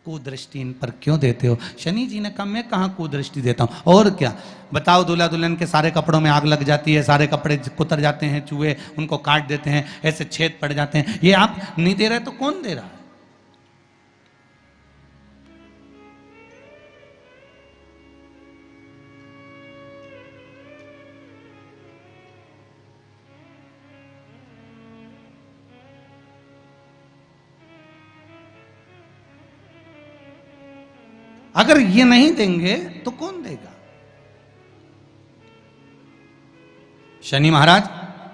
कुदृष्टि इन पर क्यों देते हो? शनि जी ने कहा मैं कहाँ कुदृष्टि देता हूँ, और क्या बताओ, दूल्हा दुल्हन के सारे कपड़ों में आग लग जाती है, सारे कपड़े कुतर जाते हैं, चूहे उनको काट देते हैं, ऐसे छेद पड़ जाते हैं, ये आप नहीं दे रहे तो कौन दे रहा है? अगर ये नहीं देंगे तो कौन देगा? शनि महाराज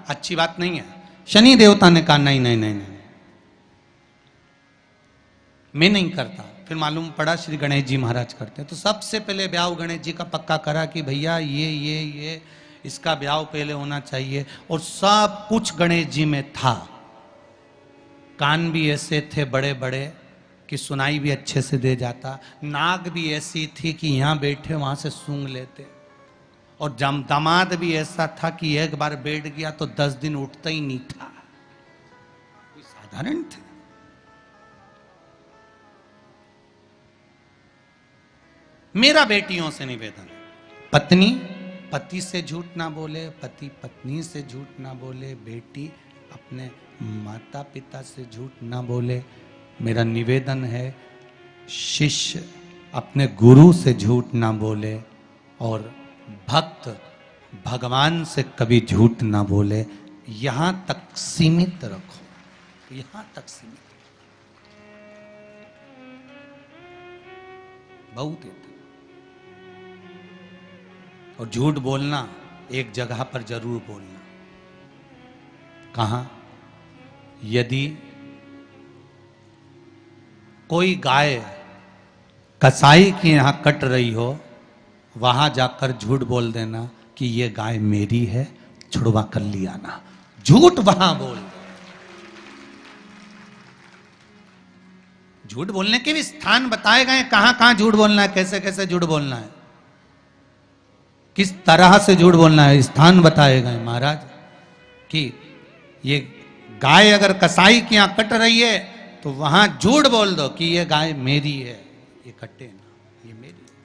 अच्छी बात नहीं है। शनि देवता ने कहा नहीं नहीं नहीं नहीं, मैं नहीं करता। फिर मालूम पड़ा श्री गणेश जी महाराज करते। तो सबसे पहले ब्याह गणेश जी का पक्का करा कि भैया ये इसका ब्याह पहले होना चाहिए, और सब कुछ गणेश जी में था। कान भी ऐसे थे बड़े बड़े कि सुनाई भी अच्छे से दे जाता, नाक भी ऐसी थी कि यहां बैठे वहां से सूंघ लेते, और दामाद भी ऐसा था कि एक बार बैठ गया तो 10 दिन उठता ही नहीं था। कोई साधारण थे? मेरा बेटियों से निवेदन है, पत्नी पति से झूठ ना बोले, पति पत्नी से झूठ ना बोले, बेटी अपने माता पिता से झूठ ना बोले। मेरा निवेदन है, शिष्य अपने गुरु से झूठ ना बोले, और भक्त भगवान से कभी झूठ ना बोले। यहां तक सीमित रखो, यहां तक सीमित, बहुत है। और झूठ बोलना एक जगह पर जरूर बोलना। कहा? यदि कोई गाय कसाई के यहां कट रही हो, वहां जाकर झूठ बोल देना कि ये गाय मेरी है, छुड़वा कर लिया ना। झूठ वहां बोल दे। झूठ बोलने के भी स्थान बताए गए, कहां कहां झूठ बोलना है, कैसे कैसे झूठ बोलना है, किस तरह से झूठ बोलना है, स्थान बताए गए महाराज। कि ये गाय अगर कसाई की यहां कट रही है तो वहां झूठ बोल दो कि ये गाय मेरी है, ये कटे ना, ये मेरी है।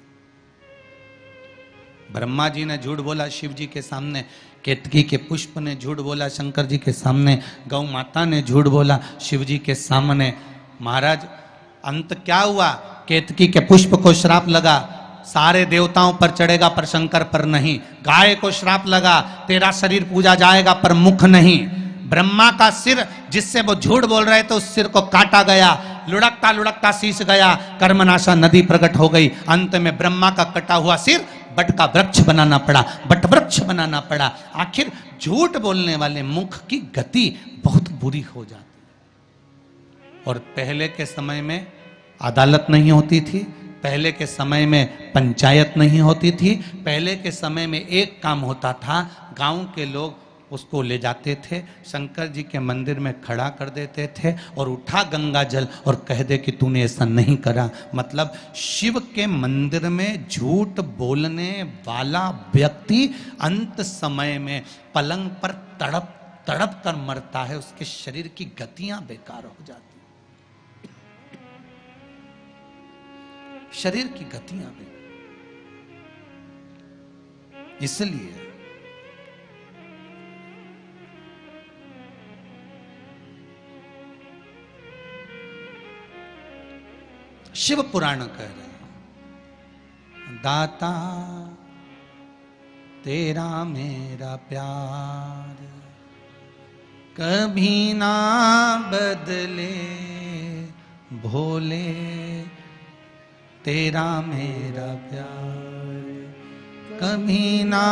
ब्रह्मा जी ने झूठ बोला शिव जी के सामने, केतकी के पुष्प ने झूठ बोला शंकर जी के सामने, गौ माता ने झूठ बोला शिव जी के सामने। महाराज अंत क्या हुआ? केतकी के पुष्प को श्राप लगा, सारे देवताओं पर चढ़ेगा पर शंकर पर नहीं। गाय को श्राप लगा, तेरा शरीर पूजा जाएगा पर मुख नहीं। ब्रह्मा का सिर जिससे वो झूठ बोल रहे थे, उस सिर को काटा गया, लुढ़कता लुढ़कता शीश गया, कर्मनाशा नदी प्रकट हो गई। अंत में ब्रह्मा का कटा हुआ सिर बट का वृक्ष बनाना पड़ा, बट वृक्ष बनाना पड़ा। आखिर झूठ बोलने वाले मुख की गति बहुत बुरी हो जाती। और पहले के समय में अदालत नहीं होती थी, पहले के समय में पंचायत नहीं होती थी, पहले के समय में एक काम होता था, गांव के लोग उसको ले जाते थे, शंकर जी के मंदिर में खड़ा कर देते थे और उठा गंगा जल और कह दे कि तूने ऐसा नहीं करा। मतलब शिव के मंदिर में झूठ बोलने वाला व्यक्ति अंत समय में पलंग पर तड़प तड़प कर मरता है, उसके शरीर की गतियां बेकार हो जाती, शरीर की गतियां भी। इसलिए शिव पुराण कह रहे हैं, दाता तेरा मेरा प्यार कभी ना बदले, भोले तेरा मेरा प्यार कभी ना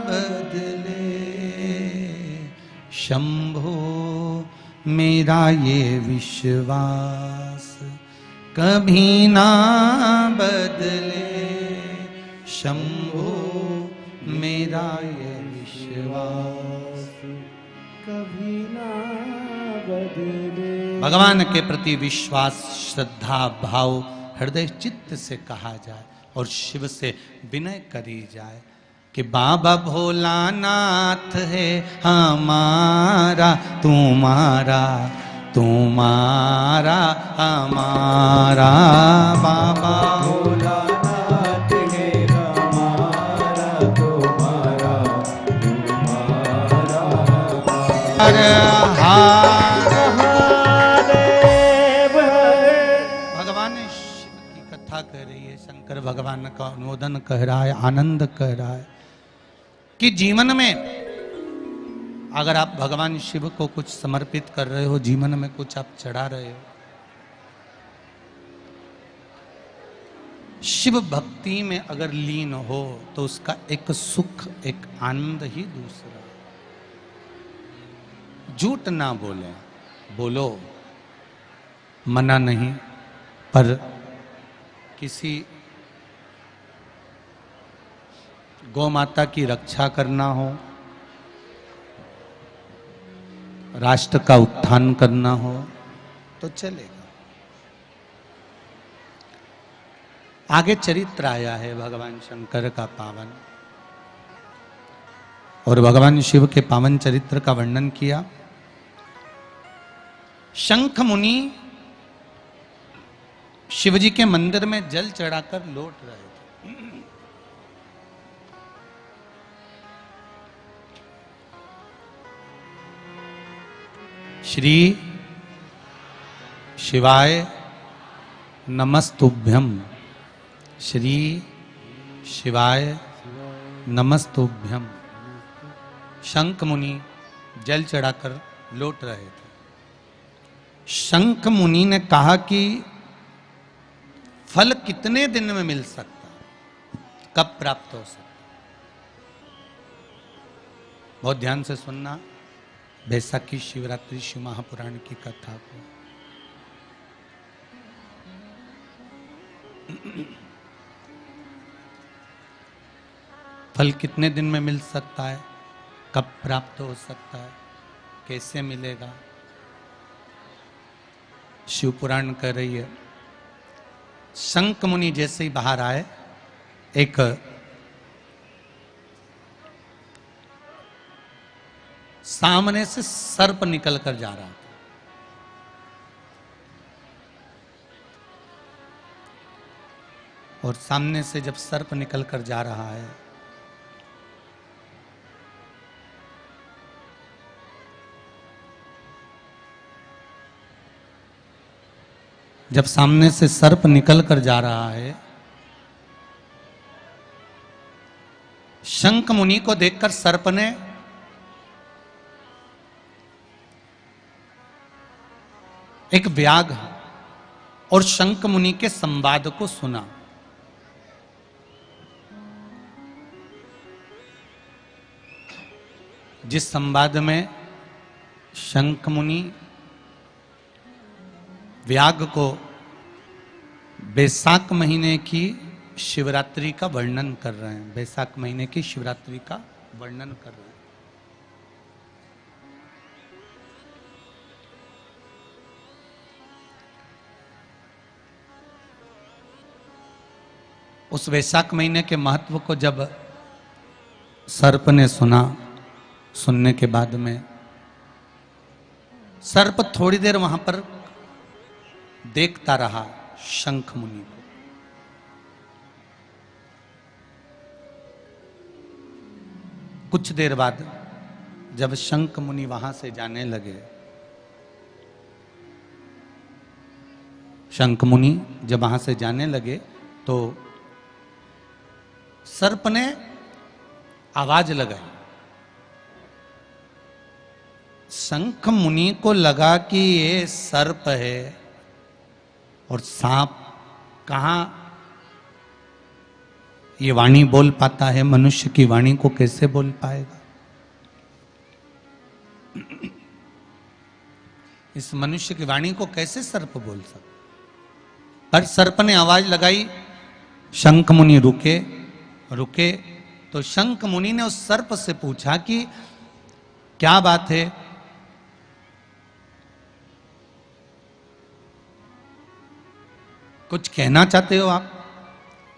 बदले, शंभो मेरा ये विश्वास कभी ना बदले, शंभो मेरा ये विश्वास कभी ना बदले। भगवान के प्रति विश्वास, श्रद्धा, भाव हृदय चित्त से कहा जाए और शिव से विनय करी जाए कि बाबा भोलानाथ है हमारा, तुम्हारा तुम्हारा हमारा, बाबा भोलानाथ है हमारा, तुम्हारा तुम्हारा कह रही है। शंकर भगवान का अनुमोदन कह रहा है, आनंद कह रहा है कि जीवन में अगर आप भगवान शिव को कुछ समर्पित कर रहे हो, जीवन में कुछ आप चढ़ा रहे हो, शिव भक्ति में अगर लीन हो तो उसका एक सुख, एक आनंद ही दूसरा। झूठ ना बोले, बोलो, मना नहीं, पर किसी गौ माता की रक्षा करना हो, राष्ट्र का उत्थान करना हो तो चलेगा। आगे चरित्र आया है भगवान शंकर का पावन, और भगवान शिव के पावन चरित्र का वर्णन किया। शंख मुनि शिवजी के मंदिर में जल चढ़ाकर लौट रहे थे। श्री शिवाय नमस्तुभ्यम, श्री शिवाय नमस्तुभ्यम। शंख मुनि जल चढ़ाकर लौट रहे थे। शंख मुनि ने कहा कि फल कितने दिन में मिल सकता, कब प्राप्त हो सकता? बहुत ध्यान से सुनना बैसाखी शिवरात्रि शिव महापुराण की कथा को। फल कितने दिन में मिल सकता है, कब प्राप्त हो सकता है, कैसे मिलेगा, शिव पुराण कह रही है। शंख मुनि जैसे ही बाहर आए, एक सामने से सर्प निकल कर जा रहा था। और सामने से जब सर्प निकल कर जा रहा है, जब सामने से सर्प निकल कर जा रहा है, शंख मुनि को देखकर सर्प ने एक व्याघ्र और शंख मुनि के संवाद को सुना। जिस संवाद में शंख मुनि व्याघ्र को बैसाख महीने की शिवरात्रि का वर्णन कर रहे हैं, बैसाख महीने की शिवरात्रि का वर्णन कर रहे हैं। उस वैशाख महीने के महत्व को जब सर्प ने सुना, सुनने के बाद में सर्प थोड़ी देर वहां पर देखता रहा शंख मुनि को। कुछ देर बाद जब शंख मुनि वहां से जाने लगे, शंख मुनि जब वहां से जाने लगे तो सर्प ने आवाज लगाई। शंख मुनि को लगा कि ये सर्प है और सांप कहां ये वाणी बोल पाता है, मनुष्य की वाणी को कैसे बोल पाएगा। इस मनुष्य की वाणी को कैसे सर्प बोल सकता। पर सर्प ने आवाज लगाई, शंख मुनि रुके। तो शंख मुनि ने उस सर्प से पूछा कि क्या बात है, कुछ कहना चाहते हो आप?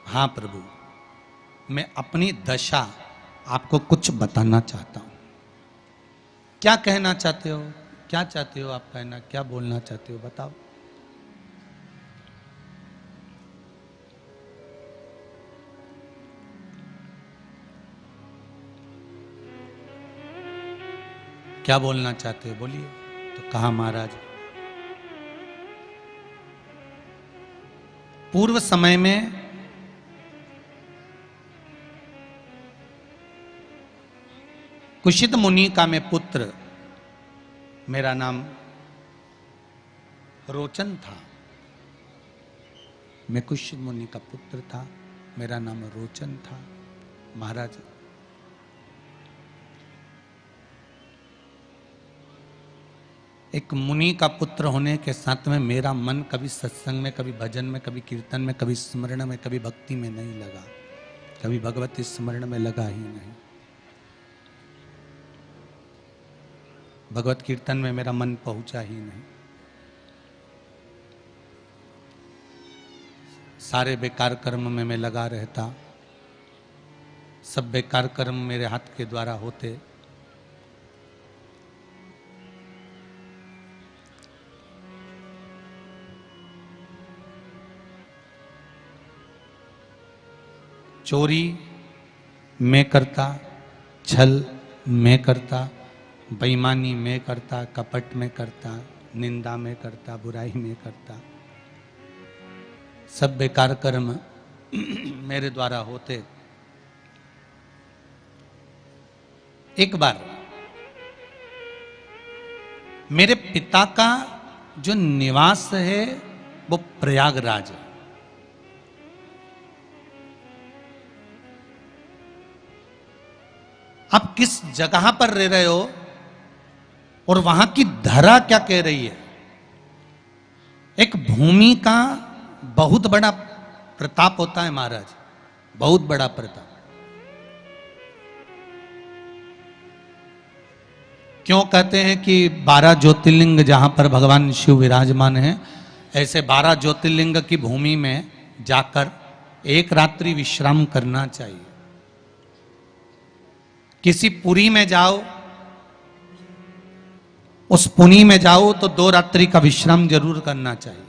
हाँ प्रभु, मैं अपनी दशा आपको कुछ बताना चाहता हूं। क्या कहना चाहते हो, क्या चाहते हो आप कहना, क्या बोलना चाहते हो बताओ। क्या बोलना चाहते हो बोलिए। तो कहा महाराज, पूर्व समय में कुशित मुनि का मैं पुत्र, मेरा नाम रोचन था। मैं कुशित मुनि का पुत्र था, मेरा नाम रोचन था। महाराज, एक मुनि का पुत्र होने के साथ में मेरा मन कभी सत्संग में, कभी भजन में, कभी कीर्तन में, कभी स्मरण में, कभी भक्ति में नहीं लगा, कभी भगवती स्मरण में लगा ही नहीं। भगवत कीर्तन में मेरा मन पहुंचा ही नहीं। सारे बेकार कर्म में मैं लगा रहता, सब बेकार कर्म मेरे हाथ के द्वारा होते। चोरी मैं करता, छल मैं करता, बेईमानी मैं करता, कपट में करता, निंदा में करता, बुराई में करता। सब बेकार कर्म मेरे द्वारा होते। एक बार मेरे पिता का जो निवास है वो प्रयागराज है। आप किस जगह पर रह रहे हो और वहां की धरा क्या कह रही है। एक भूमि का बहुत बड़ा प्रताप होता है महाराज, बहुत बड़ा प्रताप। क्यों कहते हैं कि 12 ज्योतिर्लिंग जहां पर भगवान शिव विराजमान हैं, ऐसे 12 ज्योतिर्लिंग की भूमि में जाकर एक रात्रि विश्राम करना चाहिए। किसी पुरी में जाओ, उस पुरी में जाओ तो 2 रात्रि का विश्राम जरूर करना चाहिए।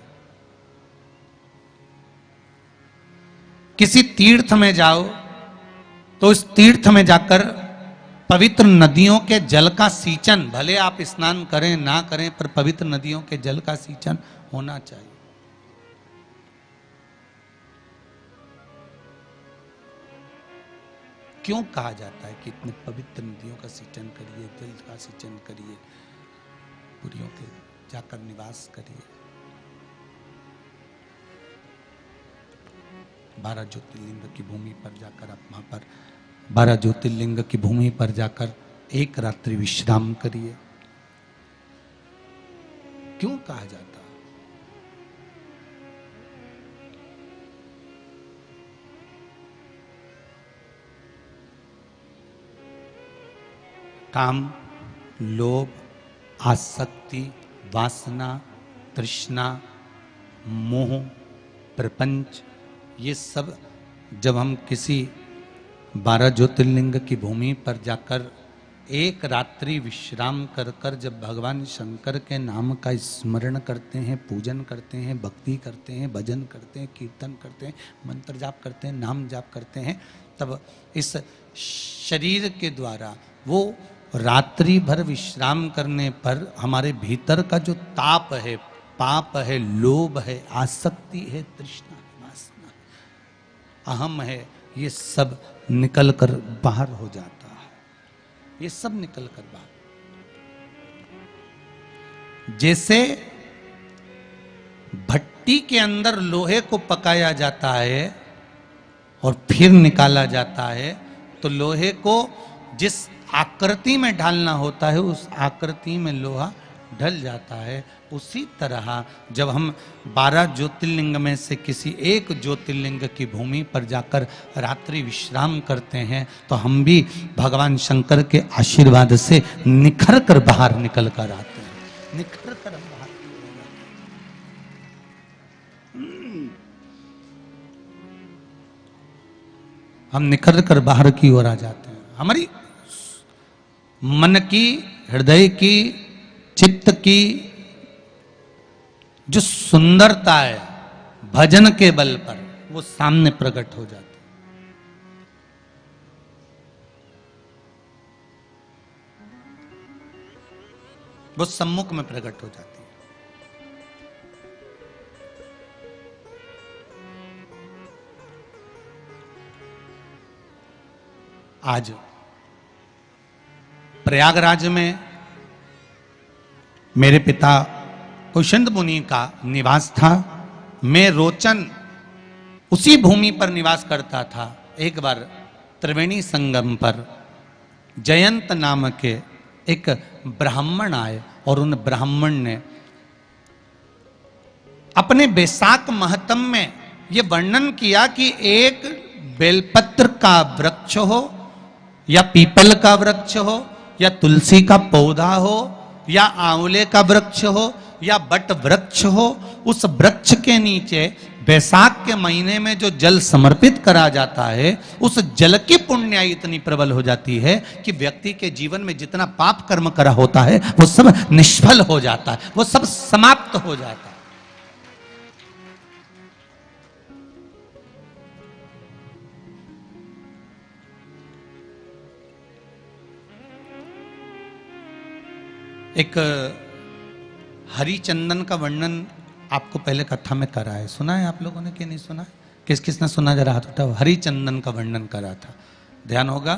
किसी तीर्थ में जाओ तो इस तीर्थ में जाकर पवित्र नदियों के जल का सींचन, भले आप स्नान करें ना करें, पर पवित्र नदियों के जल का सींचन होना चाहिए। क्यों कहा जाता है कि इतने पवित्र नदियों का सिंचन करिए, जल का सिंचन करिए, पुरियों के जाकर निवास करिए। 12 ज्योतिर्लिंग की भूमि पर जाकर आप वहां पर 12 ज्योतिर्लिंग की भूमि पर जाकर एक रात्रि विश्राम करिए। क्यों कहा जाता है? काम, लोभ, आसक्ति, वासना, तृष्णा, मोह, प्रपंच, ये सब जब हम किसी 12 ज्योतिर्लिंग की भूमि पर जाकर एक रात्रि विश्राम कर कर जब भगवान शंकर के नाम का स्मरण करते हैं, पूजन करते हैं, भक्ति करते हैं, भजन करते हैं, कीर्तन करते हैं, मंत्र जाप करते हैं, नाम जाप करते हैं, तब इस शरीर के द्वारा वो रात्रि भर विश्राम करने पर हमारे भीतर का जो ताप है, पाप है, लोभ है, आसक्ति है, तृष्णा है, वासना है, अहम है, ये सब निकल कर बाहर हो जाता है। ये सब निकल कर बाहर, जैसे भट्टी के अंदर लोहे को पकाया जाता है और फिर निकाला जाता है, तो लोहे को जिस आकृति में ढालना होता है उस आकृति में लोहा ढल जाता है। उसी तरह जब हम 12 ज्योतिर्लिंग में से किसी एक ज्योतिर्लिंग की भूमि पर जाकर रात्रि विश्राम करते हैं तो हम भी भगवान शंकर के आशीर्वाद से निखर कर बाहर निकल कर आते हैं। निखर कर हम बाहर हम निखर कर बाहर की ओर आ जाते हैं। हमारी मन की, हृदय की, चित्त की जो सुंदरता है भजन के बल पर, वो सामने प्रकट हो जाती है। वो सम्मुख में प्रकट हो जाती है। आज प्रयागराज में मेरे पिता कुशंद मुनि का निवास था। मैं रोचन उसी भूमि पर निवास करता था। एक बार त्रिवेणी संगम पर जयंत नाम के एक ब्राह्मण आए और उन ब्राह्मण ने अपने बैसाख महत्म में यह वर्णन किया कि एक बेलपत्र का वृक्ष हो या पीपल का वृक्ष हो या तुलसी का पौधा हो या आंवले का वृक्ष हो या बट वृक्ष हो, उस वृक्ष के नीचे बैसाख के महीने में जो जल समर्पित करा जाता है, उस जल की पुण्याई इतनी प्रबल हो जाती है कि व्यक्ति के जीवन में जितना पाप कर्म करा होता है वो सब निष्फल हो जाता है, वो सब समाप्त हो जाता है। एक हरिचंदन का वर्णन आपको पहले कथा में करा है, सुना है आप लोगों ने कि नहीं सुना है? किस किसने सुना जरा हाथ उठाओ। हरिचंदन का वर्णन करा था। ध्यान होगा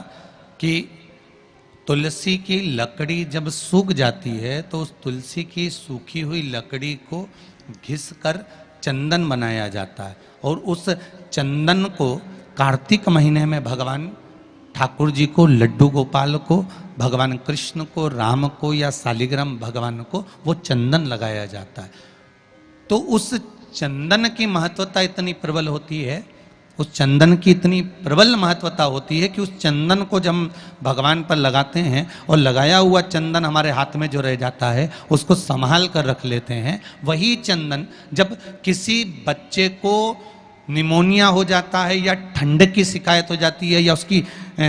कि तुलसी की लकड़ी जब सूख जाती है तो उस तुलसी की सूखी हुई लकड़ी को घिस कर चंदन बनाया जाता है और उस चंदन को कार्तिक महीने में भगवान ठाकुर जी को, लड्डू गोपाल को, भगवान कृष्ण को, राम को या शालिग्राम भगवान को वो चंदन लगाया जाता है। तो उस चंदन की महत्वता इतनी प्रबल होती है, उस चंदन की इतनी प्रबल महत्वता होती है कि उस चंदन को जब भगवान पर लगाते हैं और लगाया हुआ चंदन हमारे हाथ में जो रह जाता है उसको संभाल कर रख लेते हैं। वही चंदन जब किसी बच्चे को निमोनिया हो जाता है या ठंड की शिकायत हो जाती है या उसकी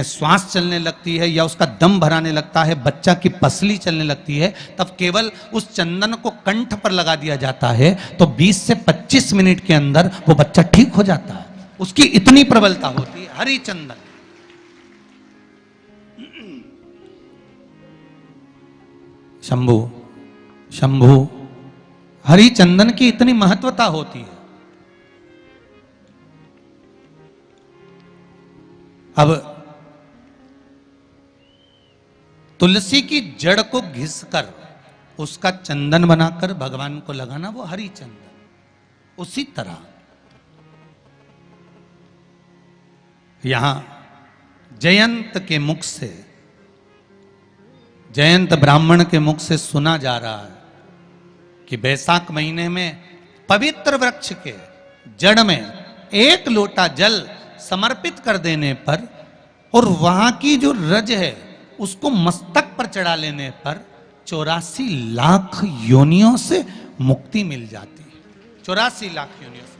श्वास चलने लगती है या उसका दम भराने लगता है, बच्चा की पसली चलने लगती है, तब केवल उस चंदन को कंठ पर लगा दिया जाता है तो 20 से 25 मिनट के अंदर वो बच्चा ठीक हो जाता है। उसकी इतनी प्रबलता होती है। हरि चंदन, शंभु शंभु, हरि चंदन की इतनी महत्वता होती है। अब तुलसी की जड़ को घिसकर उसका चंदन बनाकर भगवान को लगाना, वो हरि चंदन। उसी तरह यहां जयंत के मुख से, जयंत ब्राह्मण के मुख से सुना जा रहा है कि बैसाख महीने में पवित्र वृक्ष के जड़ में 1 लोटा जल समर्पित कर देने पर और वहां की जो रज है उसको मस्तक पर चढ़ा लेने पर 84 लाख योनियों से मुक्ति मिल जाती है। 84 लाख योनियों से।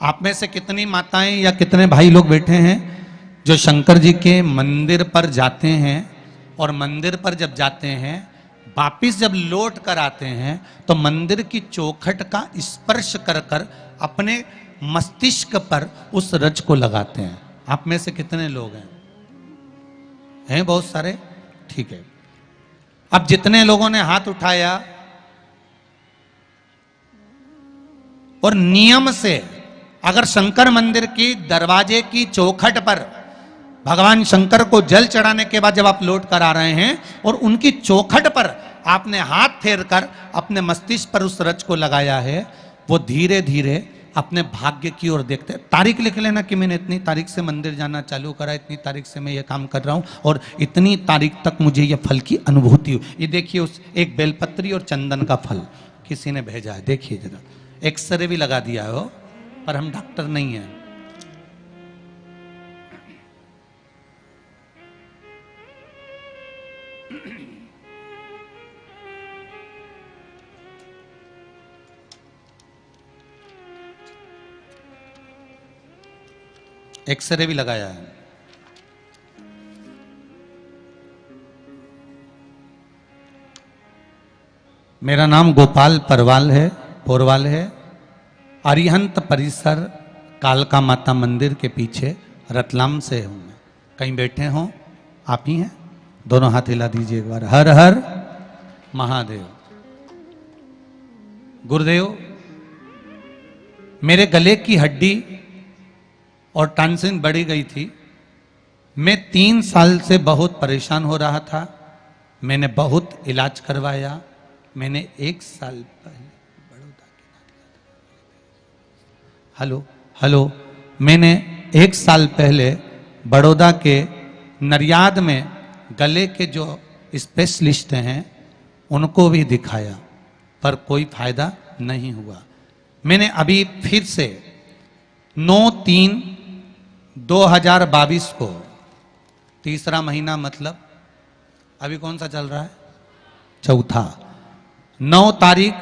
आप में से कितनी माताएं या कितने भाई लोग बैठे हैं जो शंकर जी के मंदिर पर जाते हैं और मंदिर पर जब जाते हैं वापिस जब लौट कर आते हैं तो मंदिर की चौखट का स्पर्श कर कर अपने मस्तिष्क पर उस रज को लगाते हैं? आप में से कितने लोग हैं बहुत सारे, ठीक है। अब जितने लोगों ने हाथ उठाया और नियम से अगर शंकर मंदिर की दरवाजे की चौखट पर भगवान शंकर को जल चढ़ाने के बाद जब आप लौट कर आ रहे हैं और उनकी चौखट पर आपने हाथ फेर कर अपने मस्तिष्क पर उस रज को लगाया है, वो धीरे धीरे अपने भाग्य की ओर देखते हैं। तारीख लिख लेना कि मैंने इतनी तारीख से मंदिर जाना चालू करा, इतनी तारीख से मैं ये काम कर रहा हूं और इतनी तारीख तक मुझे ये फल की अनुभूति हुई। ये देखिए, उस एक बेलपत्री और चंदन का फल किसी ने भेजा है, देखिए जरा। एक्सरे भी लगा दिया हो, पर हम डॉक्टर नहीं हैं। एक्सरे भी लगाया है। मेरा नाम गोपाल परवाल है, पोरवाल है। अरिहंत परिसर कालका माता मंदिर के पीछे रतलाम से हूं मैं। कहीं बैठे हो आप ही हैं? दोनों हाथ हिला दीजिए एक बार। हर हर महादेव। गुरुदेव, मेरे गले की हड्डी और टॉन्सिल बढ़ी गई थी। मैं 3 साल से बहुत परेशान हो रहा था। मैंने बहुत इलाज करवाया। मैंने 1 साल पहले मैंने 1 साल पहले बड़ौदा के नरियाद में गले के जो स्पेशलिस्ट हैं उनको भी दिखाया, पर कोई फायदा नहीं हुआ। मैंने अभी फिर से 9/3/2022 को, तीसरा महीना मतलब अभी कौन सा चल रहा है? चौथा। 9 तारीख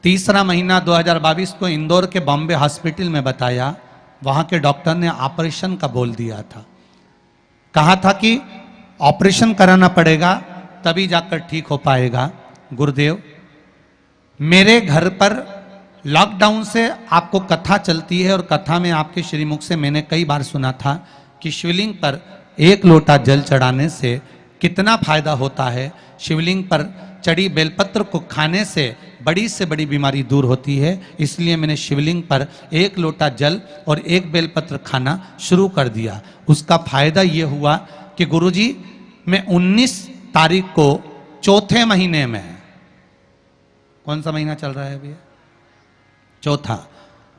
तीसरा महीना 2022 को इंदौर के बॉम्बे हॉस्पिटल में बताया। वहां के डॉक्टर ने ऑपरेशन का बोल दिया था। कहा था कि ऑपरेशन कराना पड़ेगा तभी जाकर ठीक हो पाएगा। गुरुदेव, मेरे घर पर लॉकडाउन से आपको कथा चलती है और कथा में आपके श्रीमुख से मैंने कई बार सुना था कि शिवलिंग पर 1 लोटा जल चढ़ाने से कितना फायदा होता है। शिवलिंग पर चढ़ी बेलपत्र को खाने से बड़ी बीमारी दूर होती है। इसलिए मैंने शिवलिंग पर 1 लोटा जल और 1 बेलपत्र खाना शुरू कर दिया। उसका फायदा ये हुआ कि गुरुजी, मैं 19 तारीख को चौथे महीने में, कौन सा महीना चल रहा है अभी? चौथा।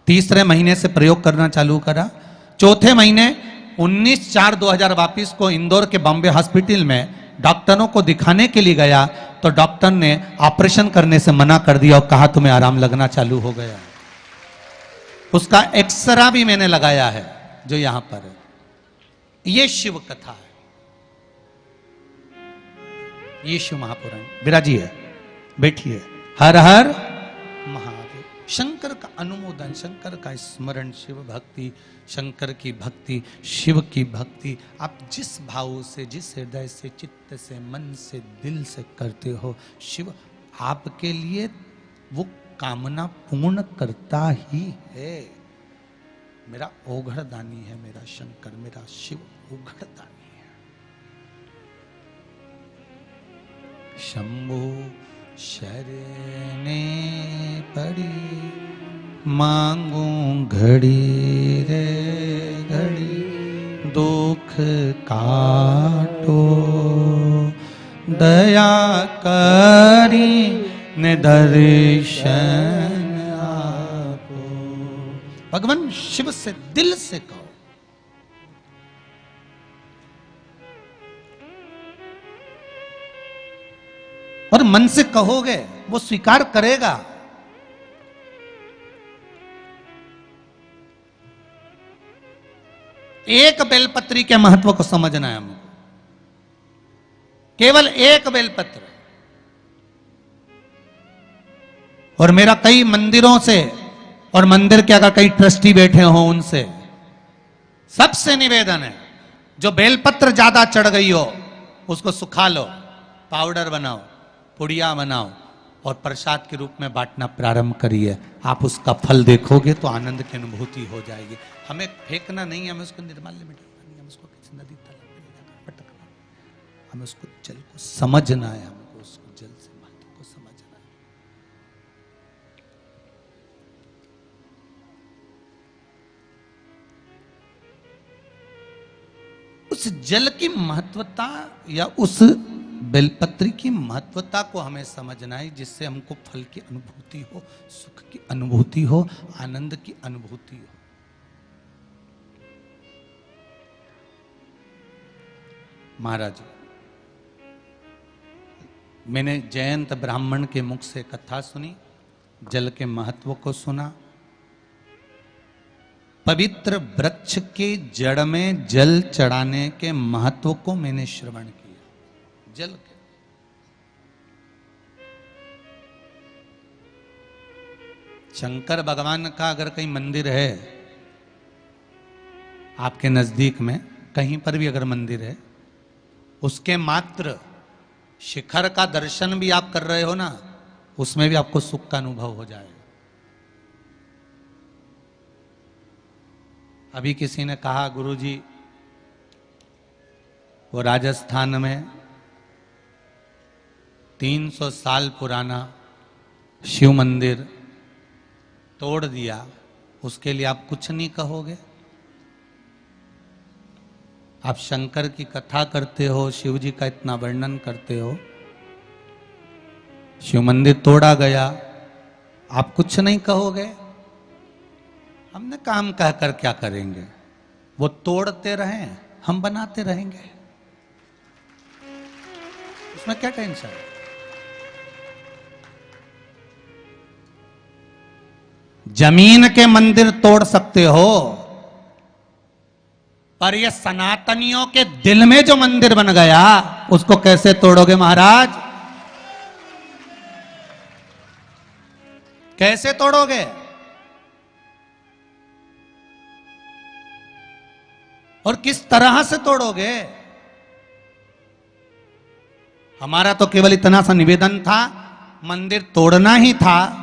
तीसरे महीने से प्रयोग करना चालू करा। चौथे महीने 19/4/2000 वापिस को इंदौर के बॉम्बे हॉस्पिटल में डॉक्टरों को दिखाने के लिए गया तो डॉक्टर ने ऑपरेशन करने से मना कर दिया और कहा तुम्हें आराम लगना चालू हो गया। उसका एक्सरा भी मैंने लगाया है जो यहां पर है। ये शिव कथा है, ये शिव महापुराण। विराजिए, बैठिए। हर हर महादेव। शंकर का अनुमोदन, शंकर का स्मरण, शिव भक्ति, शंकर की भक्ति, शिव की भक्ति आप जिस भाव से, जिस हृदय से, चित्त से, मन से, दिल से करते हो, शिव आपके लिए वो कामना पूर्ण करता ही है। मेरा ओघड़दानी है मेरा शंकर, मेरा शिव ओघड़दानी है। शंभो शरणे पड़ी मांगू घड़ी रे घड़ी, दुख काटो दया करी ने दर्शन आपो। भगवान शिव से दिल से कहो। और मन से कहोगे वो स्वीकार करेगा। एक बेलपत्री के महत्व को समझना है हमको। केवल एक बेलपत्र। और मेरा कई मंदिरों से और मंदिर के अगर कई ट्रस्टी बैठे हो उनसे सबसे निवेदन है, जो बेलपत्र ज्यादा चढ़ गई हो उसको सुखा लो, पाउडर बनाओ, पुड़िया बनाओ और प्रसाद के रूप में बांटना प्रारंभ करिए। आप उसका फल देखोगे तो आनंद की अनुभूति हो जाएगी। हमें फेंकना नहीं, हमें उसको निर्माल्य में डालना नहीं, हमें उसको किसी नदी तालाब में ले जाकर पटकना, हमें उसको जल को समझना है, हमको उसको जल से महत्व को समझना है। उस जल की महत्वता या उस बेलपत्री की महत्वता को हमें समझना है, जिससे हमको फल की अनुभूति हो, सुख की अनुभूति हो, आनंद की अनुभूति हो। महाराज, मैंने जयंत ब्राह्मण के मुख से कथा सुनी, जल के महत्व को सुना। पवित्र वृक्ष के जड़ में जल चढ़ाने के महत्व को मैंने श्रवण किया। जल के शंकर भगवान का अगर कहीं मंदिर है आपके नजदीक में, कहीं पर भी अगर मंदिर है, उसके मात्र शिखर का दर्शन भी आप कर रहे हो ना, उसमें भी आपको सुख का अनुभव हो जाएगा। अभी किसी ने कहा, गुरुजी वो राजस्थान में 300 साल पुराना शिव मंदिर तोड़ दिया, उसके लिए आप कुछ नहीं कहोगे? आप शंकर की कथा करते हो, शिव जी का इतना वर्णन करते हो, शिव मंदिर तोड़ा गया, आप कुछ नहीं कहोगे? हमने काम कहकर क्या करेंगे? वो तोड़ते रहें, हम बनाते रहेंगे, उसमें क्या टेंशन है? जमीन के मंदिर तोड़ सकते हो, पर ये सनातनियों के दिल में जो मंदिर बन गया उसको कैसे तोड़ोगे महाराज? कैसे तोड़ोगे? और किस तरह से तोड़ोगे? हमारा तो केवल इतना सा निवेदन था, मंदिर तोड़ना ही था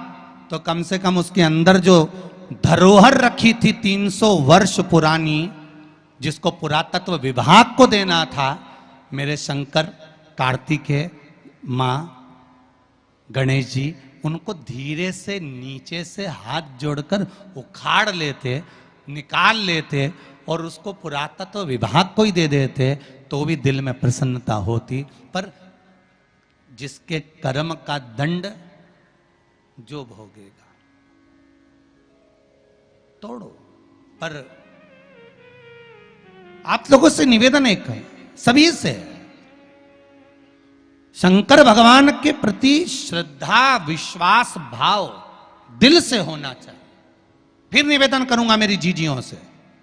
तो कम से कम उसके अंदर जो धरोहर रखी थी 300 वर्ष पुरानी, जिसको पुरातत्व विभाग को देना था, मेरे शंकर, कार्तिकेय, मां, गणेश जी उनको धीरे से नीचे से हाथ जोड़कर उखाड़ लेते, निकाल लेते और उसको पुरातत्व विभाग को ही दे देते तो भी दिल में प्रसन्नता होती। पर जिसके कर्म का दंड जो भोगेगा। तोड़ो। पर आप लोगों से निवेदन एक है, सभी से, शंकर भगवान के प्रति श्रद्धा विश्वास भाव दिल से होना चाहिए। फिर निवेदन करूंगा मेरी जीजियों से,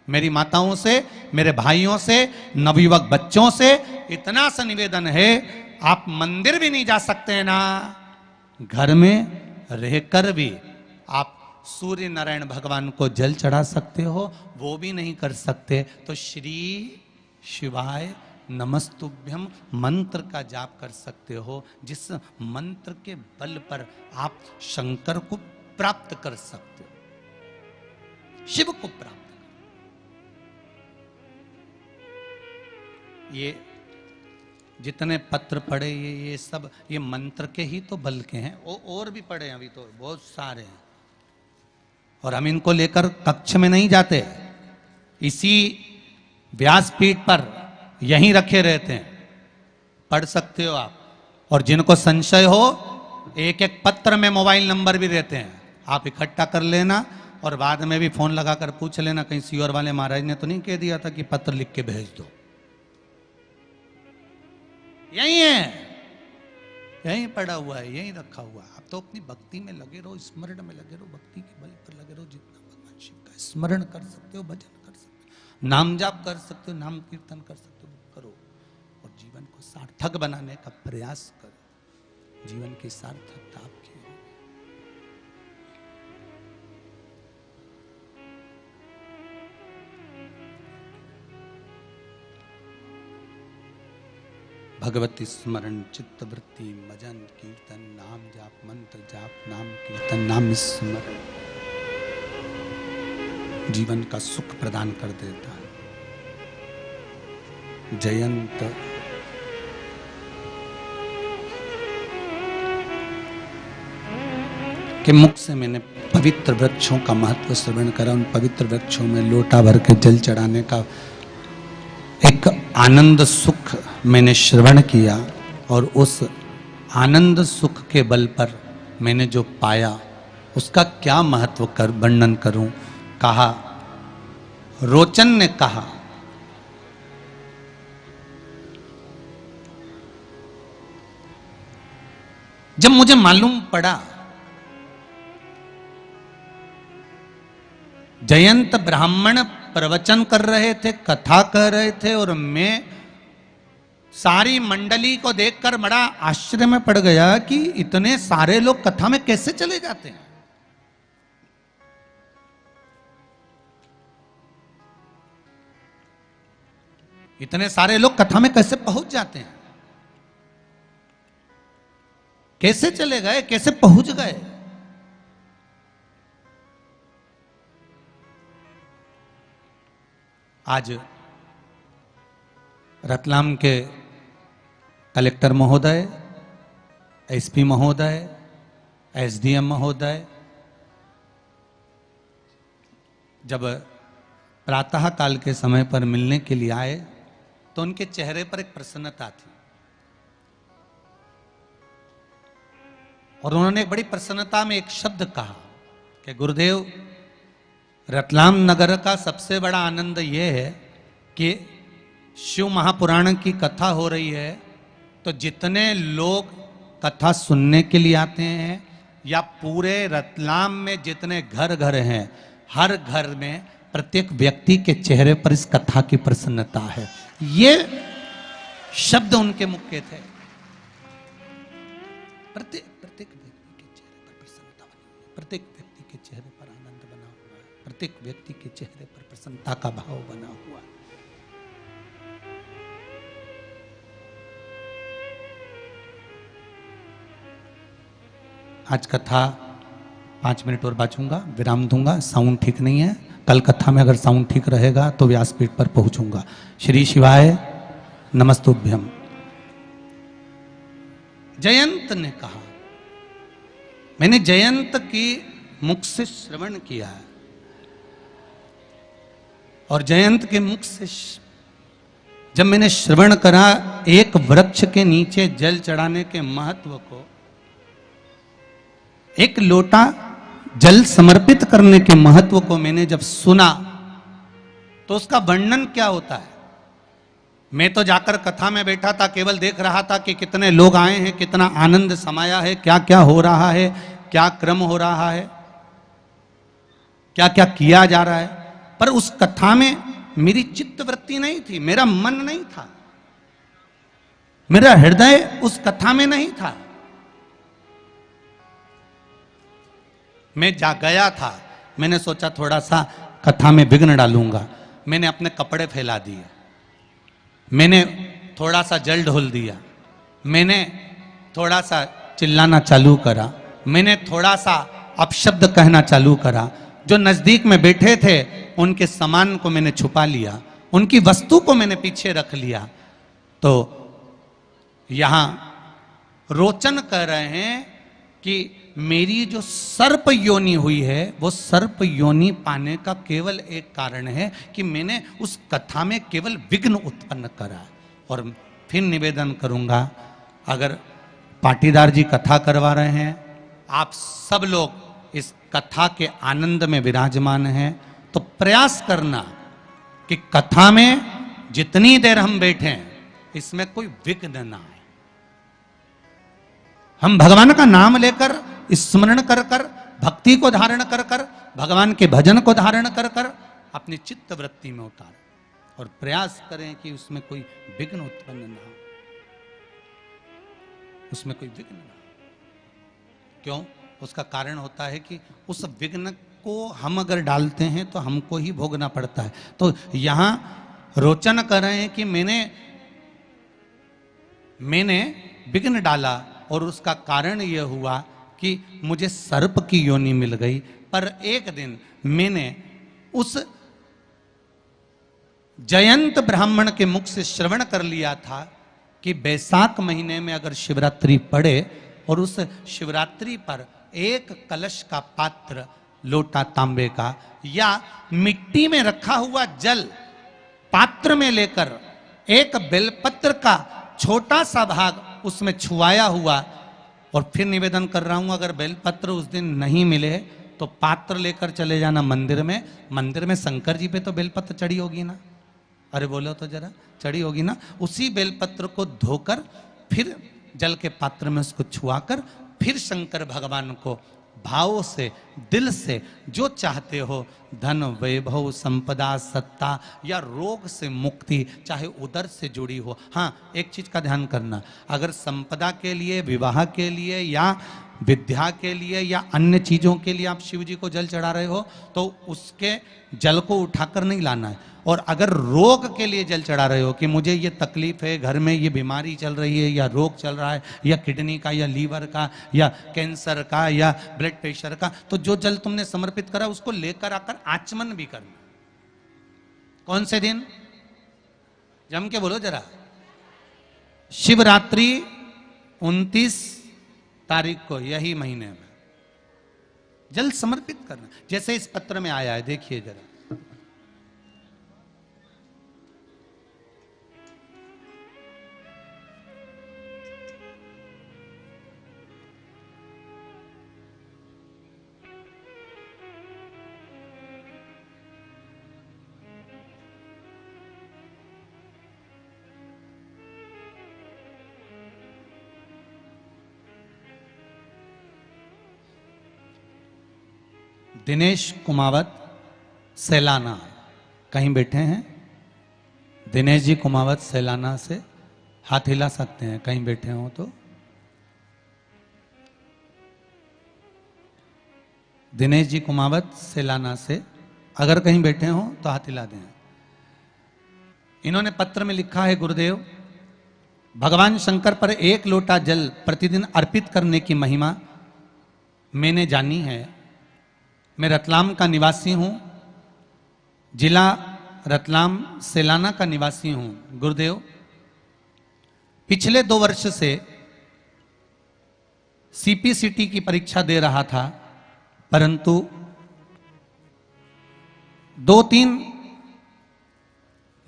मेरी माताओं से, मेरे भाइयों से, नवयुवक बच्चों से, इतना सा निवेदन है, आप मंदिर भी नहीं जा सकते हैं ना, घर में रहकर भी आप सूर्य नारायण भगवान को जल चढ़ा सकते हो, वो भी नहीं कर सकते तो श्री शिवाय नमस्तुभ्यम मंत्र का जाप कर सकते हो, जिस मंत्र के बल पर आप शंकर को प्राप्त कर सकते हो, शिव को प्राप्त। ये जितने पत्र पढ़े ये सब ये मंत्र के ही तो बल के हैं, और भी पढ़े अभी तो बहुत सारे हैं, और हम इनको लेकर कक्ष में नहीं जाते, इसी व्यासपीठ पर यहीं रखे रहते हैं, पढ़ सकते हो आप। और जिनको संशय हो, एक एक पत्र में मोबाइल नंबर भी रहते हैं, आप इकट्ठा कर लेना और बाद में भी फोन लगाकर पूछ लेना, कहीं सीओर वाले महाराज ने तो नहीं कह दिया था कि पत्र लिख के भेज दो। यही है, यहीं पड़ा हुआ है, यहीं रखा हुआ है। आप तो अपनी भक्ति में लगे रहो, स्मरण में लगे रहो, भक्ति के बल पर लगे रहो, जितना भगवान शिव का स्मरण कर सकते हो, भजन कर सकते हो, नाम जाप कर सकते हो, नाम कीर्तन कर सकते हो, करो, और जीवन को सार्थक बनाने का प्रयास करो। जीवन की सार्थकता आपकी हो। भगवती स्मरण चित्त वृत्ति भजन कीर्तन नाम जाप मंत्र जाप नाम कीर्तन नाम स्मरण जीवन का सुख प्रदान कर देता है। जयंत के मुख से मैंने पवित्र वृक्षों का महत्व श्रवण करा। उन पवित्र वृक्षों में लोटा भर के जल चढ़ाने का एक आनंद सुख मैंने श्रवण किया, और उस आनंद सुख के बल पर मैंने जो पाया उसका क्या महत्व कर वर्णन करूं। कहा, रोचन ने कहा, जब मुझे मालूम पड़ा जयंत ब्राह्मण प्रवचन कर रहे थे, कथा कर रहे थे, और मैं सारी मंडली को देखकर बड़ा आश्चर्य में पड़ गया कि इतने सारे लोग कथा में कैसे चले जाते हैं। इतने सारे लोग कथा में कैसे पहुंच जाते हैं, कैसे चले गए, कैसे पहुंच गए। आज रतलाम के कलेक्टर महोदय, एसपी महोदय, एसडीएम महोदय जब प्रातः काल के समय पर मिलने के लिए आए तो उनके चेहरे पर एक प्रसन्नता थी, और उन्होंने एक बड़ी प्रसन्नता में एक शब्द कहा कि गुरुदेव, रतलाम नगर का सबसे बड़ा आनंद यह है कि शिव महापुराण की कथा हो रही है तो जितने लोग कथा सुनने के लिए आते हैं, या पूरे रतलाम में जितने घर घर हैं, हर घर में प्रत्येक व्यक्ति के चेहरे पर इस कथा की प्रसन्नता है। ये शब्द उनके मुख के थे। प्रत्येक व्यक्ति के चेहरे पर प्रसन्नता बनी हुई है, प्रत्येक व्यक्ति के चेहरे पर आनंद बना हुआ है, प्रत्येक व्यक्ति के चेहरे पर प्रसन्नता का भाव बना हुआ है। आज कथा 5 मिनट और बांचूंगा, विराम दूंगा। साउंड ठीक नहीं है, कल कथा में अगर साउंड ठीक रहेगा तो व्यासपीठ पर पहुंचूंगा। श्री शिवाय नमस्तुभ्यम। जयंत ने कहा, मैंने जयंत की मुख से श्रवण किया है, और जयंत के मुख से जब मैंने श्रवण करा एक वृक्ष के नीचे जल चढ़ाने के महत्व को, एक लोटा जल समर्पित करने के महत्व को मैंने जब सुना तो उसका वर्णन क्या होता है। मैं तो जाकर कथा में बैठा था, केवल देख रहा था कि कितने लोग आए हैं, कितना आनंद समाया है, क्या क्या हो रहा है, क्या क्रम हो रहा है, क्या क्या किया जा रहा है। पर उस कथा में मेरी चित्तवृत्ति नहीं थी, मेरा मन नहीं था, मेरा हृदय उस कथा में नहीं था। मैं जा गया था, मैंने सोचा थोड़ा सा कथा में विघ्न डालूंगा। मैंने अपने कपड़े फैला दिए, मैंने थोड़ा सा जल ढोल दिया, मैंने थोड़ा सा चिल्लाना चालू करा, मैंने थोड़ा सा अपशब्द कहना चालू करा। जो नजदीक में बैठे थे उनके सामान को मैंने छुपा लिया, उनकी वस्तु को मैंने पीछे रख लिया। तो यहां रोचन कह रहे हैं कि मेरी जो सर्प योनि हुई है वो सर्प योनि पाने का केवल एक कारण है कि मैंने उस कथा में केवल विघ्न उत्पन्न करा। और फिर निवेदन करूंगा, अगर पाटीदार जी कथा करवा रहे हैं, आप सब लोग इस कथा के आनंद में विराजमान हैं, तो प्रयास करना कि कथा में जितनी देर हम बैठे इसमें कोई विघ्न ना आए। हम भगवान का नाम लेकर, स्मरण कर कर, भक्ति को धारण कर कर, भगवान के भजन को धारण कर कर अपनी चित्त वृत्ति में उतारें और प्रयास करें कि उसमें कोई विघ्न उत्पन्न ना हो, उसमें कोई विघ्न ना हो। क्यों? उसका कारण होता है कि उस विघ्न को हम अगर डालते हैं तो हमको ही भोगना पड़ता है। तो यहां रोचन कर रहे हैं कि मैंने विघ्न डाला और उसका कारण यह हुआ कि मुझे सर्प की योनि मिल गई। पर एक दिन मैंने उस जयंत ब्राह्मण के मुख से श्रवण कर लिया था कि बैसाख महीने में अगर शिवरात्रि पड़े और उस शिवरात्रि पर एक कलश का पात्र, लोटा तांबे का या मिट्टी में रखा हुआ जल पात्र में लेकर एक बेलपत्र का छोटा सा भाग उसमें छुआया हुआ, और फिर निवेदन कर रहा हूं अगर बेलपत्र उस दिन नहीं मिले तो पात्र लेकर चले जाना मंदिर में। मंदिर में शंकर जी पे तो बेलपत्र चढ़ी होगी ना, अरे बोलो तो जरा, चढ़ी होगी ना। उसी बेलपत्र को धोकर फिर जल के पात्र में उसको छुआकर फिर शंकर भगवान को भाव से, दिल से जो चाहते हो, धन वैभव संपदा सत्ता या रोग से मुक्ति, चाहे उदर से जुड़ी हो। हाँ, एक चीज का ध्यान करना, अगर संपदा के लिए, विवाह के लिए या विद्या के लिए या अन्य चीजों के लिए आप शिव जी को जल चढ़ा रहे हो तो उसके जल को उठाकर नहीं लाना है। और अगर रोग के लिए जल चढ़ा रहे हो कि मुझे ये तकलीफ है, घर में ये बीमारी चल रही है या रोग चल रहा है या किडनी का या लीवर का या कैंसर का या ब्लड प्रेशर का, तो जो जल तुमने समर्पित करा उसको लेकर आकर आचमन भी करना। कौन से दिन? जम के बोलो जरा। शिवरात्रि 29 तारीख को, यही महीने में जल समर्पित करना, जैसे इस पत्र में आया है, देखिए जरा। दिनेश कुमावत सैलाना, कहीं बैठे हैं? दिनेश जी कुमावत सैलाना से हाथ हिला सकते हैं कहीं बैठे हो तो। दिनेश जी कुमावत सैलाना से अगर कहीं बैठे हो तो हाथ हिला दें। इन्होंने पत्र में लिखा है, गुरुदेव, भगवान शंकर पर 1 लोटा जल प्रतिदिन अर्पित करने की महिमा मैंने जानी है। मैं रतलाम का निवासी हूं, जिला रतलाम सैलाना का निवासी हूं। गुरुदेव, पिछले 2 वर्ष से सीपीसीटी की परीक्षा दे रहा था, परंतु 2-3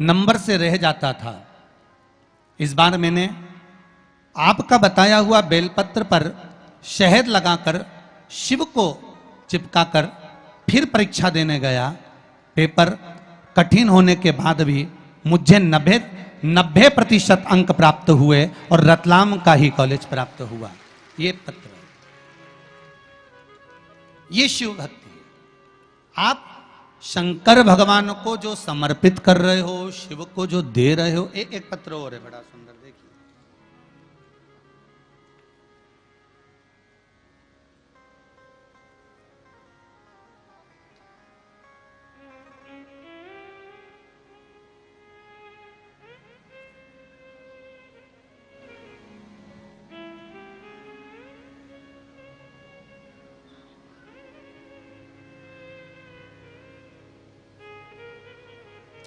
नंबर से रह जाता था। इस बार मैंने आपका बताया हुआ बेलपत्र पर शहद लगाकर शिव को चिपका कर फिर परीक्षा देने गया। पेपर कठिन होने के बाद भी मुझे 90% अंक प्राप्त हुए और रतलाम का ही कॉलेज प्राप्त हुआ। ये पत्र, ये शिव भक्ति है। आप शंकर भगवान को जो समर्पित कर रहे हो, शिव को जो दे रहे हो। एक पत्र और है बड़ा सुंदर, देखिए।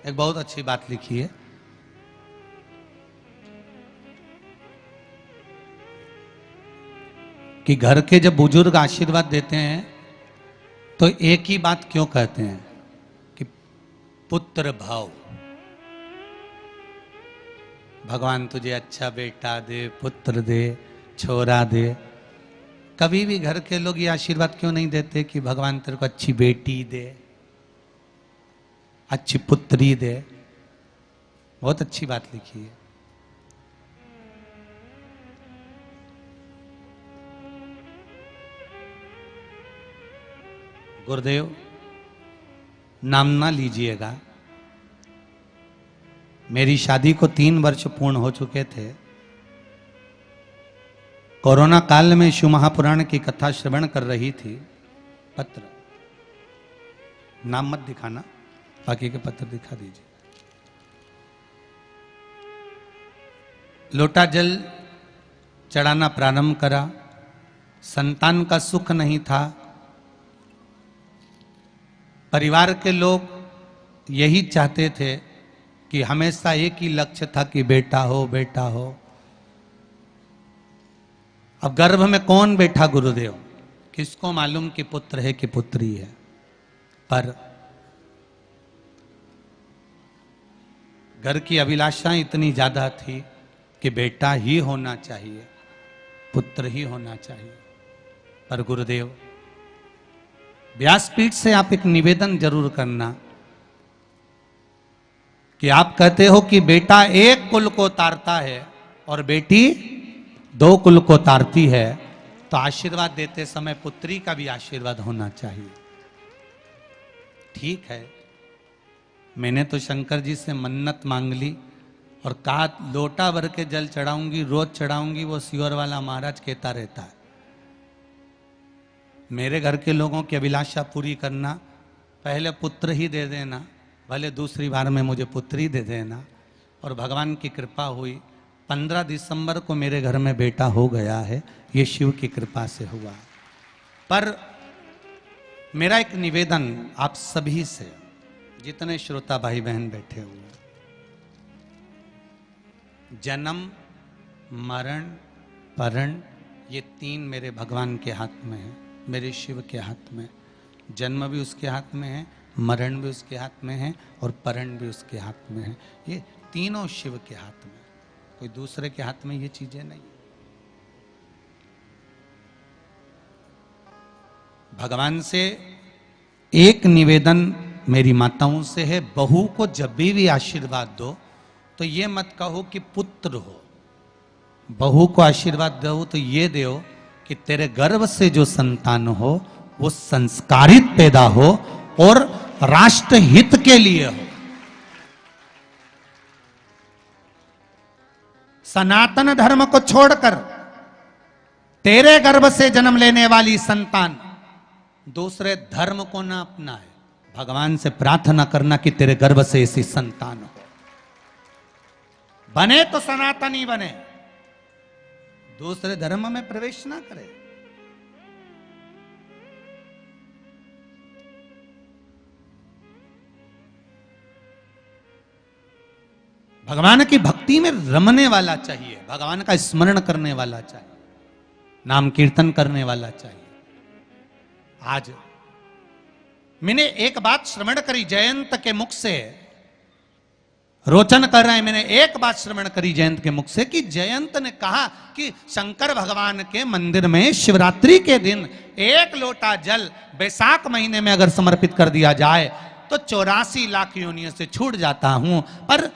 एक बहुत अच्छी बात लिखी है कि घर के जब बुजुर्ग आशीर्वाद देते हैं तो एक ही बात क्यों कहते हैं कि पुत्र भाव, भगवान तुझे अच्छा बेटा दे, पुत्र दे, छोरा दे। कभी भी घर के लोग ये आशीर्वाद क्यों नहीं देते कि भगवान तेरे को अच्छी बेटी दे, अच्छी पुत्री दे। बहुत अच्छी बात लिखी है। गुरुदेव नाम ना लीजिएगा, मेरी शादी को 3 वर्ष पूर्ण हो चुके थे। कोरोना काल में शिव महापुराण की कथा श्रवण कर रही थी। पत्र, नाम मत दिखाना, बाकी के पत्र दिखा दीजिए। लोटा जल चढ़ाना प्रारंभ करा। संतान का सुख नहीं था। परिवार के लोग यही चाहते थे कि हमेशा एक ही लक्ष्य था कि बेटा हो, बेटा हो। अब गर्भ में कौन बैठा गुरुदेव, किसको मालूम कि पुत्र है कि पुत्री है। पर घर की अभिलाषा इतनी ज्यादा थी कि बेटा ही होना चाहिए, पुत्र ही होना चाहिए। पर गुरुदेव, व्यासपीठ से आप एक निवेदन जरूर करना कि आप कहते हो कि बेटा एक कुल को तारता है और बेटी 2 कुल को तारती है, तो आशीर्वाद देते समय पुत्री का भी आशीर्वाद होना चाहिए। ठीक है, मैंने तो शंकर जी से मन्नत मांग ली और कहा लोटा भर के जल चढ़ाऊंगी, रोज चढ़ाऊंगी। वो सियोर वाला महाराज कहता रहता है। मेरे घर के लोगों की अभिलाषा पूरी करना, पहले पुत्र ही दे देना, भले दूसरी बार में मुझे पुत्री दे देना। और भगवान की कृपा हुई, 15 दिसंबर को मेरे घर में बेटा हो गया है। ये शिव की कृपा से हुआ। पर मेरा एक निवेदन आप सभी से, जितने श्रोता भाई बहन बैठे हुए, जन्म, मरण, परण, ये 3 मेरे भगवान के हाथ में है, मेरे शिव के हाथ में। जन्म भी उसके हाथ में है, मरण भी उसके हाथ में है और परण भी उसके हाथ में है। ये तीनों शिव के हाथ में, कोई दूसरे के हाथ में ये चीजें नहीं। भगवान से एक निवेदन मेरी माताओं से है, बहू को जब भी आशीर्वाद दो तो ये मत कहो कि पुत्र हो। बहू को आशीर्वाद दो तो ये दो कि तेरे गर्भ से जो संतान हो वो संस्कारित पैदा हो और राष्ट्र हित के लिए हो। सनातन धर्म को छोड़कर तेरे गर्भ से जन्म लेने वाली संतान दूसरे धर्म को ना अपनाए। भगवान से प्रार्थना करना कि तेरे गर्भ से ऐसी संतान हो। बने तो सनातनी बने, दूसरे धर्म में प्रवेश ना करे। भगवान की भक्ति में रमने वाला चाहिए, भगवान का स्मरण करने वाला चाहिए, नाम कीर्तन करने वाला चाहिए। आज मैंने एक बात श्रवण करी जयंत के मुख से रोचन कर रहे हैं। मैंने एक बात श्रवण करी जयंत के मुख से कि जयंत ने कहा कि शंकर भगवान के मंदिर में शिवरात्रि के दिन 1 लोटा जल बैसाख महीने में अगर समर्पित कर दिया जाए तो 84 लाख योनियों से छूट जाता हूं। पर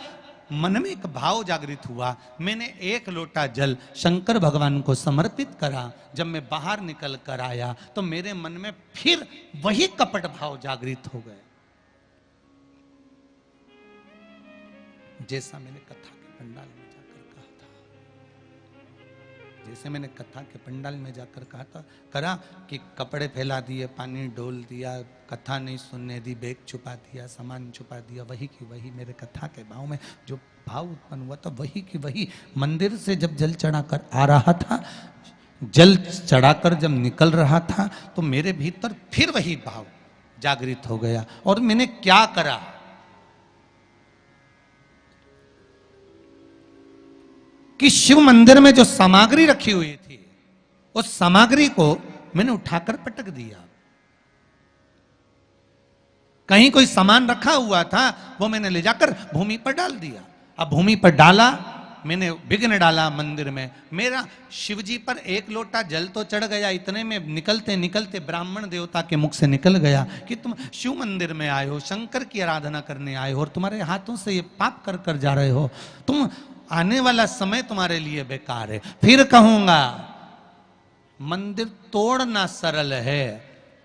मन में एक भाव जागृत हुआ, मैंने 1 लोटा जल शंकर भगवान को समर्पित करा। जब मैं बाहर निकल कर आया तो मेरे मन में फिर वही कपट भाव जागृत हो गए, जैसा मैंने कथा के पंडाल में जाकर कहा था। जैसे मैंने कथा के पंडाल में जाकर कहा था करा कि कपड़े फैला दिए, पानी डोल दिया, कथा नहीं सुनने दी, बैग छुपा दिया, सामान छुपा दिया, वही की वही मेरे कथा के भाव में जो भाव उत्पन्न हुआ था वही की वही मंदिर से जब जल चढ़ाकर आ रहा था, जल चढ़ाकर जब निकल रहा था तो मेरे भीतर फिर वही भाव जागृत हो गया। और मैंने क्या करा कि शिव मंदिर में जो सामग्री रखी हुई थी उस सामग्री को मैंने उठाकर पटक दिया। कहीं कोई सामान रखा हुआ था वो मैंने ले जाकर भूमि पर डाल दिया। अब भूमि पर डाला, मैंने विघ्न डाला मंदिर में। मेरा शिवजी पर 1 लोटा जल तो चढ़ गया, इतने में निकलते निकलते ब्राह्मण देवता के मुख से निकल गया कि तुम शिव मंदिर में आए हो, शंकर की आराधना करने आए हो और तुम्हारे हाथों से ये पाप कर कर जा रहे हो, तुम आने वाला समय तुम्हारे लिए बेकार है। फिर कहूंगा मंदिर तोड़ना सरल है,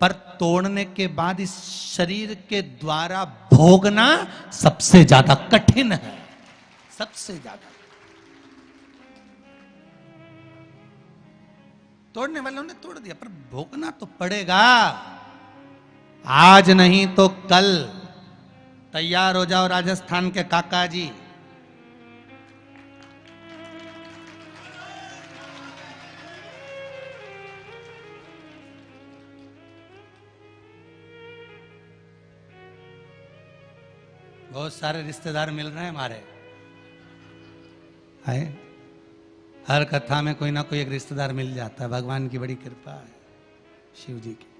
पर तोड़ने के बाद इस शरीर के द्वारा भोगना सबसे ज्यादा कठिन है, सबसे ज्यादा। तोड़ने वालों ने तोड़ दिया पर भोगना तो पड़ेगा, आज नहीं तो कल। तैयार हो जाओ राजस्थान के काका जी। बहुत सारे रिश्तेदार मिल रहे हैं हमारे, है हर कथा में कोई ना कोई एक रिश्तेदार मिल जाता है। भगवान की बड़ी कृपा है, शिव जी की।